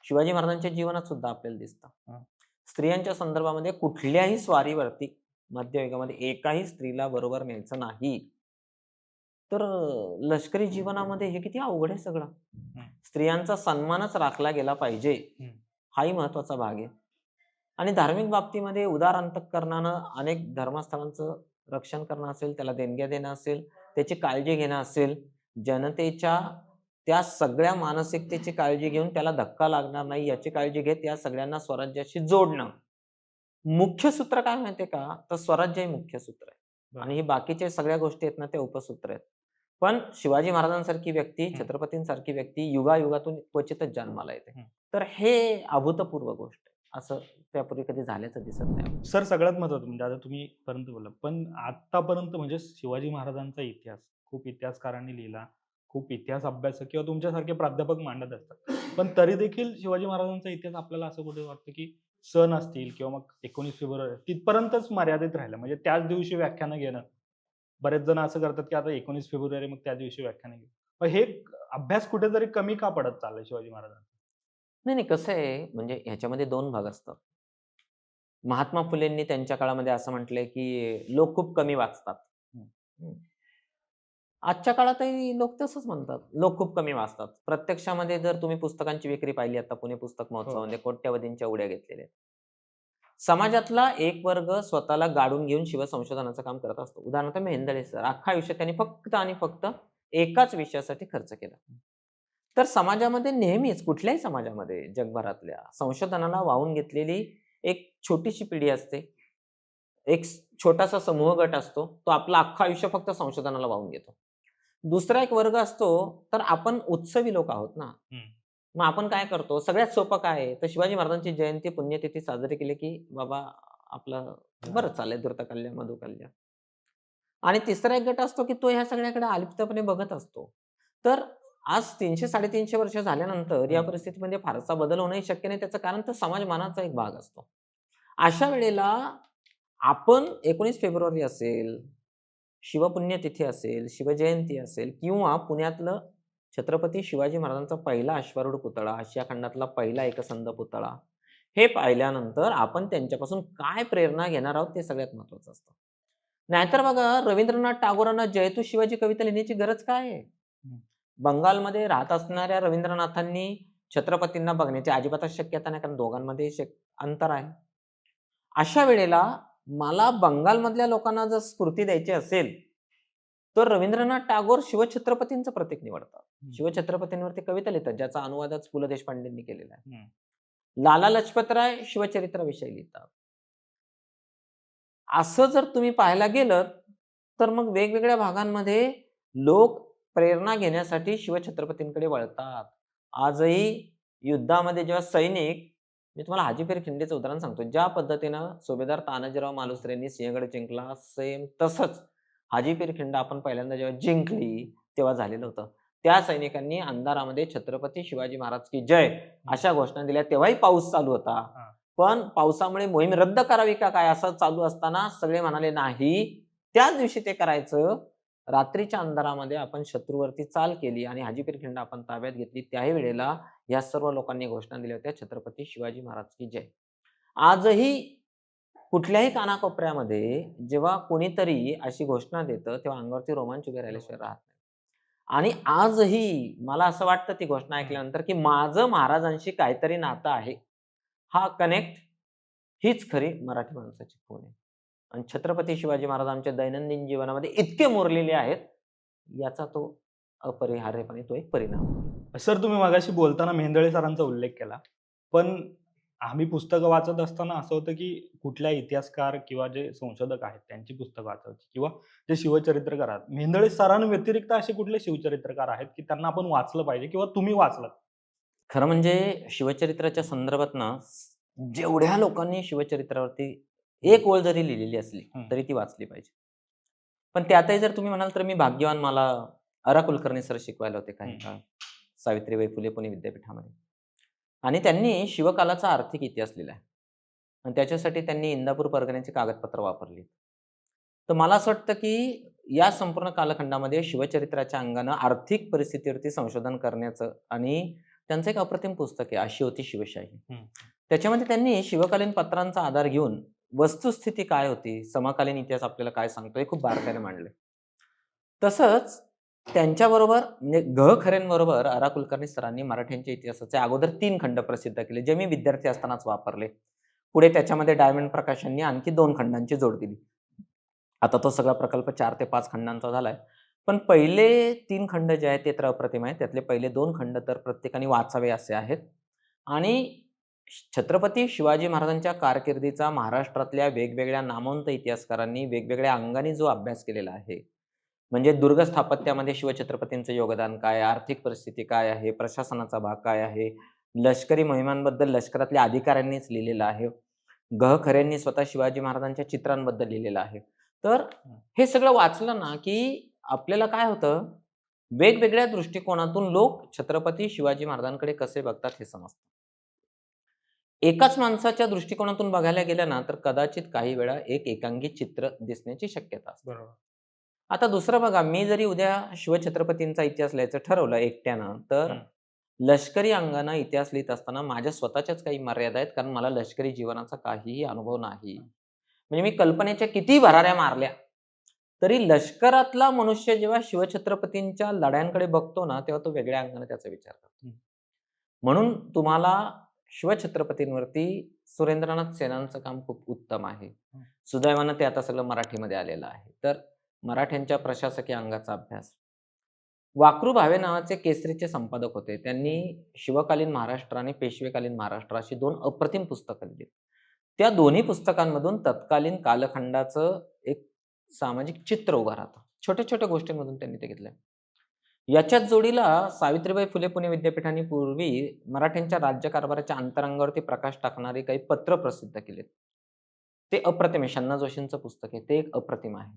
शिवाजी महाराजांच्या जीवनात सुद्धा आपल्याला दिसतं. हं. स्त्रियांच्या संदर्भामध्ये कुठल्याही स्वारीवरती मध्ययुगामध्ये एकाही स्त्रीला बरोबर न्यायचं नाही. तर लष्करी जीवनामध्ये हे किती अवघड आहे सगळं. हं. स्त्रियांचा सन्मानच राखला गेला पाहिजे. हं. हाही महत्त्वाचा भाग आहे. आणि धार्मिक बाबतीमध्ये उदार अंतःकरणानं अनेक धर्मस्थळांचं रक्षण करणं असेल, त्याला देणग्या देणं असेल, त्याची काळजी घेणं असेल, जनतेच्या त्या सगळ्या मानसिकतेची काळजी घेऊन त्याला धक्का लागणार नाही याची काळजी घेत या सगळ्यांना स्वराज्याशी जोडणं. मुख्य सूत्र काय माहिती का? तर स्वराज्य हे मुख्य सूत्र आहे. बरं. आणि हे बाकीच्या सगळ्या गोष्टी आहेत ना, त्या उपसूत्र आहेत. पण शिवाजी महाराजांसारखी व्यक्ती, हं. छत्रपतींसारखी व्यक्ती युगायुगातून क्वचितच जन्माला येते. हं. तर हे अभूतपूर्व गोष्ट आहे. असं त्यापूर्वी कधी झाल्याचं दिसत नाही. सर सगळ्यात महत्त्वाचं म्हणजे आता तुम्ही पर्यंत बोलला. पण आत्तापर्यंत म्हणजे शिवाजी महाराजांचा इतिहास खूप इतिहासकारांनी लिहिला, खूप इतिहास अभ्यासक किंवा तुमच्यासारखे प्राध्यापक मांडत असतात. पण तरी देखील शिवाजी महाराजांचा इतिहास आपल्याला असं कुठे वाटतं, की सण असतील किंवा मग 19 फेब्रुवारी तिथपर्यंतच मर्यादित राहिलं. म्हणजे त्याच दिवशी व्याख्यानं घेणं. बरेच जण असं करतात, की आता 19 फेब्रुवारी मग त्या दिवशी व्याख्यानं घेऊ. मग हे अभ्यास कुठेतरी कमी का पडत चाललाय शिवाजी महाराजांचा? नाही, नाही. कसं आहे म्हणजे ह्याच्यामध्ये 2 भाग असतात. महात्मा फुलेंनी त्यांच्या काळामध्ये असं म्हटलंय, की लोक खूप कमी वाचतात. हं. हं. आजच्या काळातही लोक तसंच म्हणतात. लोक खूप कमी वाचतात. प्रत्यक्षामध्ये जर तुम्ही पुस्तकांची विक्री पाहिली आता पुणे पुस्तक हो. महोत्सवामध्ये कोट्यवधींच्या उड्या घेतलेल्या आहेत. समाजातला एक वर्ग स्वतःला गाडून घेऊन शिवसंशोधनाचं काम करत असतो. उदाहरणार्थ मेहेंदळे सर अख्खं आयुष्य त्यांनी फक्त आणि फक्त एकाच विषयासाठी खर्च केला. तर समाजामध्ये नेहमीच कुठल्याही समाजामध्ये जगभरातल्या संशोधनाला वाहून घेतलेली एक छोटीशी पिढी असते. एक छोटासा समूह गट असतो. तो आपलं अख्खं आयुष्य फक्त संशोधनाला वाहून घेतो. दुसरा एक वर्ग असतो, तर आपण उत्सवी लोक आहोत ना. हं. मग आपण काय करतो, सगळ्यात सोपं काय आहे, तर शिवाजी महाराजांची जयंती, पुण्यतिथी साजरी केली, की बाबा आपलं बरं चालेल द्रुतकल्ल्या, मधुकल्ल्या. आणि तिसरा एक गट असतो, की तो ह्या सगळ्याकडे अलिप्तपणे बघत असतो. तर आज 300-350 वर्ष झाल्यानंतर या हं. परिस्थितीमध्ये फारसा बदल होणंही शक्य नाही. त्याचं कारण तर समाजमानाचा एक भाग असतो. अशा वेळेला आपण 19 फेब्रुवारी असेल, शिवपुण्यतिथी असेल, शिवजयंती असेल किंवा पुण्यातलं छत्रपती शिवाजी महाराजांचा पहिला अश्वारूढ पुतळा, आशिया खंडातला पहिला एकसंध पुतळा, हे पाहिल्यानंतर आपण त्यांच्यापासून काय प्रेरणा घेणार आहोत ते सगळ्यात महत्त्वाचं असतं. नाहीतर बघा रवींद्रनाथ टागोरांना जय तू शिवाजी कविता लिहिण्याची गरज काय आहे? हं. बंगालमध्ये राहत असणाऱ्या रवींद्रनाथांनी छत्रपतींना बघण्याची अजिबातच शक्यता नाही, कारण दोघांमध्ये अंतर आहे. अशा वेळेला मला बंगालमधल्या लोकांना जर स्फूर्ती द्यायची असेल, तर रवींद्रनाथ टागोर शिवछत्रपतींचं प्रतीक निवडतात. हं. शिवछत्रपतींवरती कविता लिहितात, ज्याचा अनुवादच पु. ल. देशपांडेंनी केलेला आहे. हं. लाला लजपतराय शिवचरित्राविषयी लिहितात. असं जर तुम्ही पाहायला गेलंत, तर मग वेगवेगळ्या भागांमध्ये लोक प्रेरणा घेण्यासाठी शिवछत्रपतींकडे वळतात. आजही युद्धामध्ये जेव्हा सैनिक मी तुम्हाला हाजीपीर खिंडीचं उदाहरण सांगतो. ज्या पद्धतीनं सुभेदार तानाजीराव मालुसरेंनी सिंहगड जिंकला, सेम तसंच हाजीपीर खिंड आपण पहिल्यांदा जेव्हा जिंकली, तेव्हा झालेलं होतं. त्या सैनिकांनी अंधारामध्ये छत्रपती शिवाजी महाराज की जय अशा घोषणा दिल्या. तेव्हाही पाऊस चालू होता. हां. पण पावसामुळे मोहीम रद्द करावी का काय असं चालू असताना सगळे म्हणाले, "नाही." त्याच दिवशी ते करायचं. रात्रीच्या अंधारामध्ये आपण शत्रूवरती चाल केली आणि हाजीपीर खिंड आपण ताब्यात घेतली. त्याही वेळेला या सर्व लोकांनी घोषणा दिल्या होत्या, "छत्रपती शिवाजी महाराज की जय." आजही कुठल्याही कानाकोपऱ्यामध्ये जेव्हा कोणीतरी अशी घोषणा देतं, तेव्हा अंगावरती रोमांच उभे राहिल्याशिवाय बरोबर. राहत नाही. आणि आजही मला असं वाटतं ती घोषणा हं. ऐकल्यानंतर, की माझं महाराजांशी काहीतरी नातं आहे. हा कनेक्ट हीच खरी मराठी माणसाची खूण आहे. आणि छत्रपती शिवाजी महाराज आमच्या दैनंदिन जीवनामध्ये इतके मुरलेले आहेत, याचा तो अपरिहार्यपणे तो एक परिणाम आहे. सर तुम्ही मगाशी बोलताना मेहेंदळे सरांचा उल्लेख केला. पण आम्ही पुस्तकं वाचत असताना असं होतं, की कुठल्या इतिहासकार किंवा जे संशोधक आहेत त्यांची पुस्तकं वाचायची किंवा जे शिवचरित्रकार आहेत. मेहेंदळे सरांव्यतिरिक्त असे कुठले शिवचरित्रकार आहेत, की त्यांना आपण वाचलं पाहिजे किंवा तुम्ही वाचलत? खरं म्हणजे शिवचरित्राच्या संदर्भात ना, जेवढ्या लोकांनी शिवचरित्रावरती हं. एक ओळ जरी लिहिलेली असली, हं. तरी ती वाचली पाहिजे. पण त्यातही जर तुम्ही म्हणाल तर मी भाग्यवान, मला अ. कुलकर्णी सर शिकवायला होते काही हं. काळ, सावित्रीबाई फुले पुणे विद्यापीठामध्ये. आणि त्यांनी शिवकालाचा आर्थिक इतिहास लिहिला आहे. आणि त्याच्यासाठी त्यांनी इंदापूर परगण्याची कागदपत्र वापरली. तर मला असं वाटतं, की या संपूर्ण कालखंडामध्ये शिवचरित्राच्या अंगानं आर्थिक परिस्थितीवरती संशोधन करण्याचं आणि त्यांचं एक अप्रतिम पुस्तक आहे, अशी होती शिवशाही. हं. त्याच्यामध्ये त्यांनी शिवकालीन पत्रांचा आधार घेऊन वस्तुस्थिती काय होती, समकालीन इतिहास आपल्याला काय सांगतो, हे खूप बारकाईने मांडले. तसंच त्यांच्याबरोबर म्हणजे खऱ्यांबरोबर अ. कुलकर्णी सरांनी मराठ्यांच्या इतिहासाचे अगोदर 3 खंड प्रसिद्ध केले, जे मी विद्यार्थी असतानाच वापरले. पुढे त्याच्यामध्ये डायमंड प्रकाशननी आणखी 2 खंडांची जोड दिली. आता तो सगळा प्रकल्प 4 ते 5 खंडांचा झालाय. पण पहिले 3 खंड जे आहेत ते तर अप्रतिम आहेत. त्यातले पहिले 2 खंड तर प्रत्येकाने वाचावे असे आहेत. आणि छत्रपती शिवाजी महाराजांच्या कारकिर्दीचा महाराष्ट्रातल्या वेगवेगळ्या नामवंत इतिहासकारांनी वेगवेगळ्या अंगाने जो अभ्यास केलेला आहे, म्हणजे दुर्ग स्थापत्यामध्ये शिवछत्रपतींचं योगदान काय, आर्थिक परिस्थिती काय आहे, प्रशासनाचा भाग काय आहे, लष्करी मोहिमांबद्दल लष्करातल्या अधिकाऱ्यांनीच लिहिलेलं आहे. खऱ्यांनी स्वतः शिवाजी महाराजांच्या चित्रांबद्दल लिहिलेलं आहे. तर हं. हे सगळं वाचलं ना, की आपल्याला काय होतं, वेगवेगळ्या दृष्टिकोनातून लोक छत्रपती शिवाजी महाराजांकडे कसे बघतात हे समजतं. एकाच माणसाच्या दृष्टिकोनातून बघायला गेलं ना, तर कदाचित काही वेळा एक एकांगी चित्र दिसण्याची शक्यता असते. बरोबर. आता दुसरं बघा, मी जरी उद्या शिवछत्रपतींचा इतिहास लिहायचं ठरवलं एकट्यानं, तर हं. लष्करी अंगानं इतिहास लिहीत असताना माझ्या स्वतःच्याच काही मर्यादा आहेत, कारण मला लष्करी जीवनाचा काहीही अनुभव नाही. म्हणजे मी कल्पनेच्या कितीही भराऱ्या मारल्या, तरी लष्करातला मनुष्य जेव्हा शिवछत्रपतींच्या लढ्यांकडे बघतो ना, तेव्हा तो वेगळ्या अंगाने त्याचा विचार करतो. हं. म्हणून तुम्हाला शिवछत्रपतींवरती सुरेंद्रनाथ सेनांचं काम खूप उत्तम आहे. हं. सुदैवानं ते आता सगळं मराठीमध्ये आलेलं आहे. तर मराठ्यांच्या प्रशासकीय अंगाचा अभ्यास. वाकरू भावे नावाचे केसरीचे संपादक होते. त्यांनी हं. शिवकालीन महाराष्ट्र आणि पेशवेकालीन महाराष्ट्र अशी 2 अप्रतिम पुस्तकं लिहिली. त्या दोन्ही पुस्तकांमधून तत्कालीन कालखंडाचं एक सामाजिक चित्र उभं राहतं. छोट्या-छोट्या गोष्टींमधून त्यांनी ते घेतलंय. याच्याच जोडीला सावित्रीबाई फुले पुणे विद्यापीठाने पूर्वी मराठ्यांच्या राज्यकारभाराच्या अंतरंगावरती प्रकाश टाकणारी काही पत्र प्रसिद्ध केलीत. ते अप्रतिम आहे. शन्ना जोशींचं पुस्तक आहे. ते एक अप्रतिम आहे.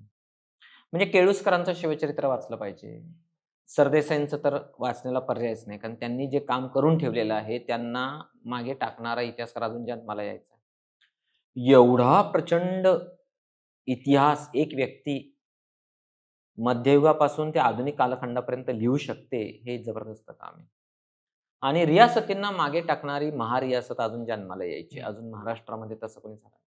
म्हणजे केळुसकरांचं शिवचरित्र वाचलं पाहिजे. सरदेसाईंचं तर वाचण्याला पर्यायच नाही. कारण त्यांनी जे काम करून ठेवलेलं आहे, त्यांना मागे टाकणारा इतिहासकार अजून जन्माला यायचा. एवढा प्रचंड इतिहास एक व्यक्ती मध्ययुगापासून ते आधुनिक कालखंडापर्यंत लिहू शकते, हे जबरदस्त काम आहे. आणि रियासतींना मागे टाकणारी महारियासत अजून जन्माला यायची. हं. अजून महाराष्ट्रामध्ये तसं कोणी झालं नाही.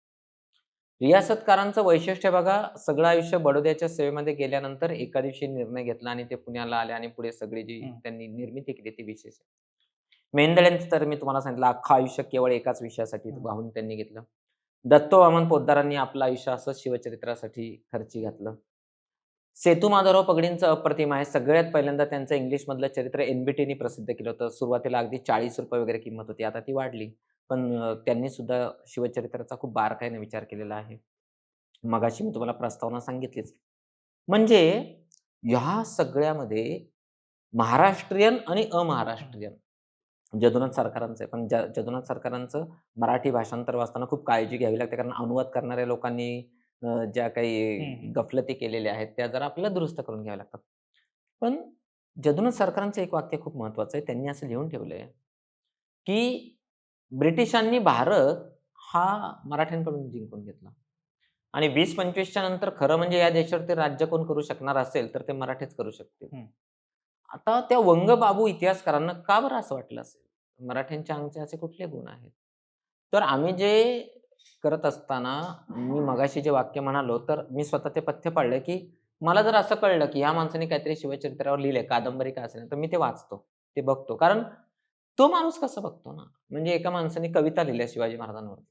रियासतकारांचं वैशिष्ट्य बघा, सगळं आयुष्य बडोद्याच्या सेवेमध्ये गेल्यानंतर एका दिवशी निर्णय घेतला आणि ते पुण्याला आले आणि पुढे सगळी जी हं. त्यांनी निर्मिती केली ती विशेष आहे. मेंदळ्यांचं तर मी तुम्हाला सांगितलं अख्खं आयुष्य केवळ एकाच विषयासाठी हं. वाहून त्यांनी घेतलं. दत्तो वामन पोतदारांनी आपलं आयुष्य असंच शिवचरित्रासाठी खर्ची घातलं. सेतू माधवराव पगडींचं अप्रतिम आहे. सगळ्यात पहिल्यांदा त्यांचं इंग्लिशमधलं चरित्र एन-बी-टीनी प्रसिद्ध केलं होतं. सुरुवातीला अगदी ₹40 वगैरे किंमत होती. आता ती वाढली. पण त्यांनी सुद्धा शिवचरित्राचा खूप बारकाईने विचार केलेला आहे. मगाशी मी तुम्हाला प्रस्तावना सांगितलीच. म्हणजे ह्या सगळ्यामध्ये महाराष्ट्रीयन आणि हं. अमहाराष्ट्रीयन जदुनाथ सरकारांचं आहे. पण जदुनाथ सरकारांचं मराठी भाषांतर वाचताना खूप काळजी घ्यावी लागते. कारण अनुवाद करणाऱ्या लोकांनी ज्या हं, काही हं. गफलती केलेल्या आहेत, त्या जरा आपल्याला दुरुस्त करून घ्याव्या लागतात. पण जदुनाथ सरकारांचं एक वाक्य खूप महत्त्वाचं आहे. त्यांनी असं लिहून ठेवलंय, की ब्रिटिशांनी भारत हा मराठ्यांकडून जिंकून घेतला आणि 20-25च्या नंतर खरं म्हणजे या देशावरती राज्य कोण करू शकणार असेल, तर ते मराठीच करू शकतील. हं. आता त्या वंगबाबू इतिहासकारांना का बरं असं वाटलं असेल? मराठ्यांच्या अंगचे असे कुठले गुण आहेत? तर आम्ही जे करत असताना मी मगाशी जे वाक्य म्हणालो, तर मी स्वतः ते पथ्य पाळलं, की मला जर असं कळलं, की ह्या माणसाने काहीतरी शिवचरित्रावर लिहिलंय, कादंबरी का असेना, तर मी ते वाचतो, ते बघतो. कारण तो माणूस कसा बघतो ना, म्हणजे एका माणसाने कविता लिहिल्या शिवाजी महाराजांवरती.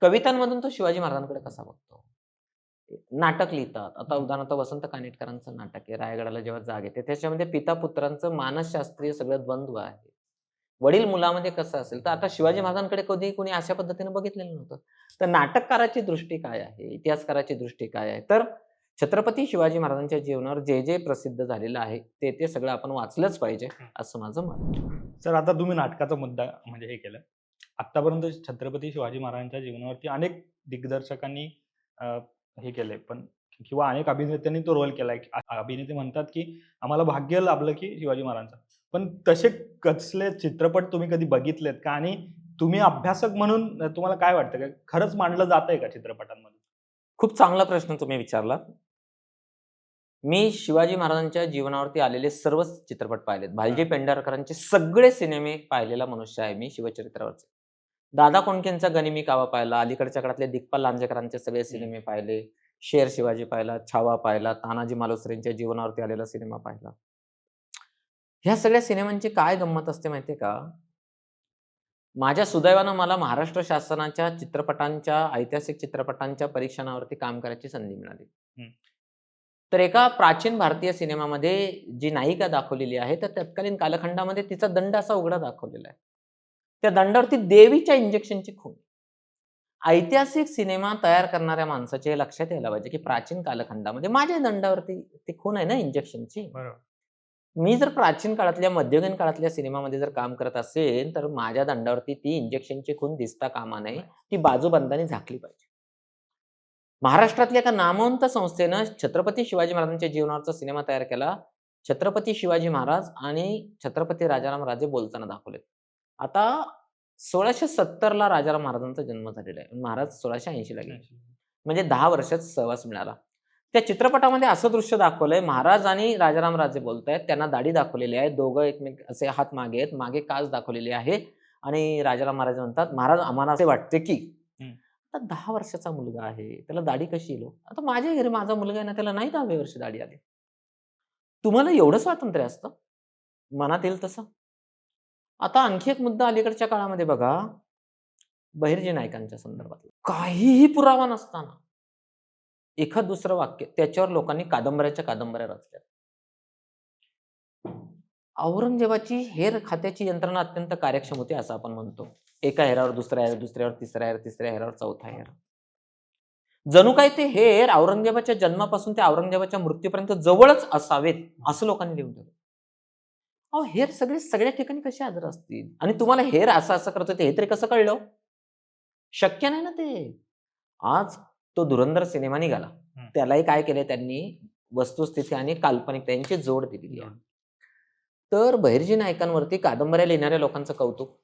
कवितांमधून तो शिवाजी महाराजांकडे कसा बघतो? नाटक लिहितात. आता हं. उदाहरणार्थ वसंत कानेटकरांचं नाटक आहे, रायगडाला जेव्हा जाग येते. त्याच्यामध्ये पिता-पुत्रांचं मानसशास्त्रीय सगळं द्वंद्व आहे. वडील-मुलामध्ये कसं असेल, तर आता शिवाजी महाराजांकडे कधी कोणी अशा पद्धतीने बघितलेलं नव्हतं. तर नाटककाराची दृष्टी काय आहे? इतिहासकाराची दृष्टी काय आहे? तर छत्रपती शिवाजी महाराजांच्या जीवनावर जे प्रसिद्ध झालेलं आहे, ते सगळं आपण वाचलंच पाहिजे, असं माझं मत आहे. सर आता तुम्ही नाटकाचा मुद्दा म्हणजे हे केलं. आत्तापर्यंत छत्रपती शिवाजी महाराजांच्या जीवनावरती अनेक दिग्दर्शकांनी अ, हे केलंय पण किंवा अनेक अभिनेत्यांनी तो रोल केलाय. अभिनेते म्हणतात, की आम्हाला भाग्य लाभलं, की शिवाजी महाराजांचं. पण तसे कसले चित्रपट तुम्ही कधी बघितलेत का? आणि तुम्ही अभ्यासक म्हणून तुम्हाला काय वाटतं, की खरंच मांडलं जातंय का चित्रपटांमध्ये? खूप चांगला प्रश्न तुम्ही विचारला. मी शिवाजी महाराजांच्या जीवनावरती आलेले सर्वच चित्रपट पाहिलेत. भालजी हां. पेंढारकरांचे सगळे सिनेमे पाहिलेला मनुष्य आहे मी शिवचरित्रावरचे. दादा कोंडकेंचा गनिमी कावा पाहिला, अलीकडच्या काळातले दिग्पाल लांजेकरांचे सगळे हं. सिनेमे पाहिले, शेर शिवाजी पाहिला, छावा पाहिला, तानाजी मालुसरेंच्या जीवनावरती आलेला सिनेमा पाहिला. ह्या सगळ्या सिनेमांची काय गंमत असते माहिती का? माझ्या सुदैवानं मला महाराष्ट्र शासनाच्या चित्रपटांच्या, ऐतिहासिक चित्रपटांच्या परीक्षणावरती काम करायची संधी मिळाली. हं. तर एका प्राचीन भारतीय सिनेमामध्ये जी नायिका दाखवलेली आहे, तर तत्कालीन कालखंडामध्ये तिचा दंड असा उघडा दाखवलेला आहे. त्या दंडावरती देवीच्या इंजेक्शनची खूण. ऐतिहासिक सिनेमा तयार करणाऱ्या माणसाचे हे लक्षात यायला पाहिजे, की प्राचीन कालखंडामध्ये माझ्या दंडावरती ती खूण आहे ना इंजेक्शनची. बरोबर. मी जर प्राचीन काळातल्या, मध्ययुगीन काळातल्या सिनेमामध्ये जर काम करत असेन, तर माझ्या दंडावरती ती इंजेक्शनची खूण दिसता कामा नये. नाही. ती बाजूबंदाने झाकली पाहिजे. महाराष्ट्रातल्या एका नामवंत संस्थेनं छत्रपती शिवाजी महाराजांच्या जीवनावरचा सिनेमा तयार केला. छत्रपती शिवाजी महाराज आणि छत्रपती राजाराम राजे बोलताना दाखवलेत. आता 1670 ला राजाराम महाराजांचा जन्म झालेला आहे. महाराज 1680 ला गेले. म्हणजे 10 वर्षात सहवास मिळाला. त्या चित्रपटामध्ये असं दृश्य दाखवलंय, महाराज आणि राजाराम राजे बोलतायत. त्यांना दाढी दाखवलेली आहे. दोघं एकमेक असे हात मागे आहेत. मागे काच दाखवलेली आहे आणि राजाराम महाराज म्हणतात, "महाराज आम्हाला असे वाटते की" हं. आता 10 वर्षाचा मुलगा आहे. त्याला दाढी कशी येईल हो? आता माझ्या घरी माझा मुलगा आहे ना, त्याला नाही 10व्या वर्षी दाढी आली. तुम्हाला एवढं स्वातंत्र्य असतं? मनात येईल तसं? आता आणखी एक मुद्दा अलीकडच्या काळामध्ये बघा, बहिर्जी नायकांच्या संदर्भातला. काहीही पुरावा नसताना एखाद दुसरं वाक्य त्याच्यावर लोकांनी कादंबऱ्याच्या कादंबऱ्या रचल्या. औरंगजेबाची हेर खात्याची यंत्रणा अत्यंत कार्यक्षम होती असं आपण म्हणतो. एका हेरावर दुसरा हेर, दुसऱ्यावर तिसरा हेर, तिसऱ्या हेरावर चौथा हेर. जणू काही ते हेर औरंगजेबाच्या जन्मापासून ते औरंगजेबाच्या मृत्यूपर्यंत जवळच असावेत, असं लोकांनी लिहून ठेवलं. अहो, हेर सगळे सगळ्या ठिकाणी कसे हजर असतील? आणि तुम्हाला हेर असं-असं करत होते, हे तरी कसं कळलं हो? शक्य नाही ना ते. आज तो धुरंधर सिनेमा निघाला. त्यालाही काय केलंय त्यांनी, वस्तुस्थिती आणि काल्पनिकता यांची जोड दिलेली आहे. तर बहिर्जी नायकांवरती कादंबऱ्या लिहिणाऱ्या लोकांचं कौतुक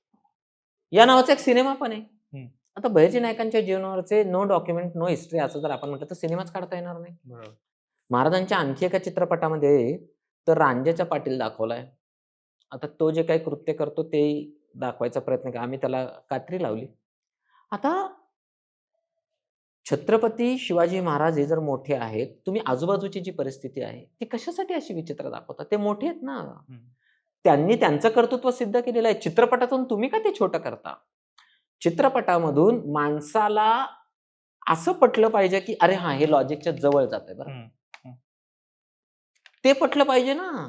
या नावाचा एक सिनेमा पण आहे. आता बहिर्जी नायकांच्या जीवनावरचे नो डॉक्युमेंट नो हिस्ट्री असं जर आपण म्हटलं तर सिनेमाच काढता येणार नाही. महाराजांच्या आणखी एका चित्रपटामध्ये तर रांजेचा पाटील दाखवलाय. आता तो जे काही कृत्य करतो ते दाखवायचा प्रयत्न केला. आम्ही त्याला कात्री लावली. आता छत्रपती शिवाजी महाराज हे जर मोठे आहेत, तुम्ही आजूबाजूची जी परिस्थिती आहे, ती कशासाठी अशी विचित्र दाखवता? ते मोठे आहेत ना. त्यांनी त्यांचं कर्तृत्व सिद्ध केलेलं आहे. चित्रपटातून तुम्ही का ते छोटं करता? चित्रपटामधून माणसाला असं पटलं पाहिजे, की अरे हां, हे लॉजिकच्या जवळ जातंय बरं. ते पटलं पाहिजे ना.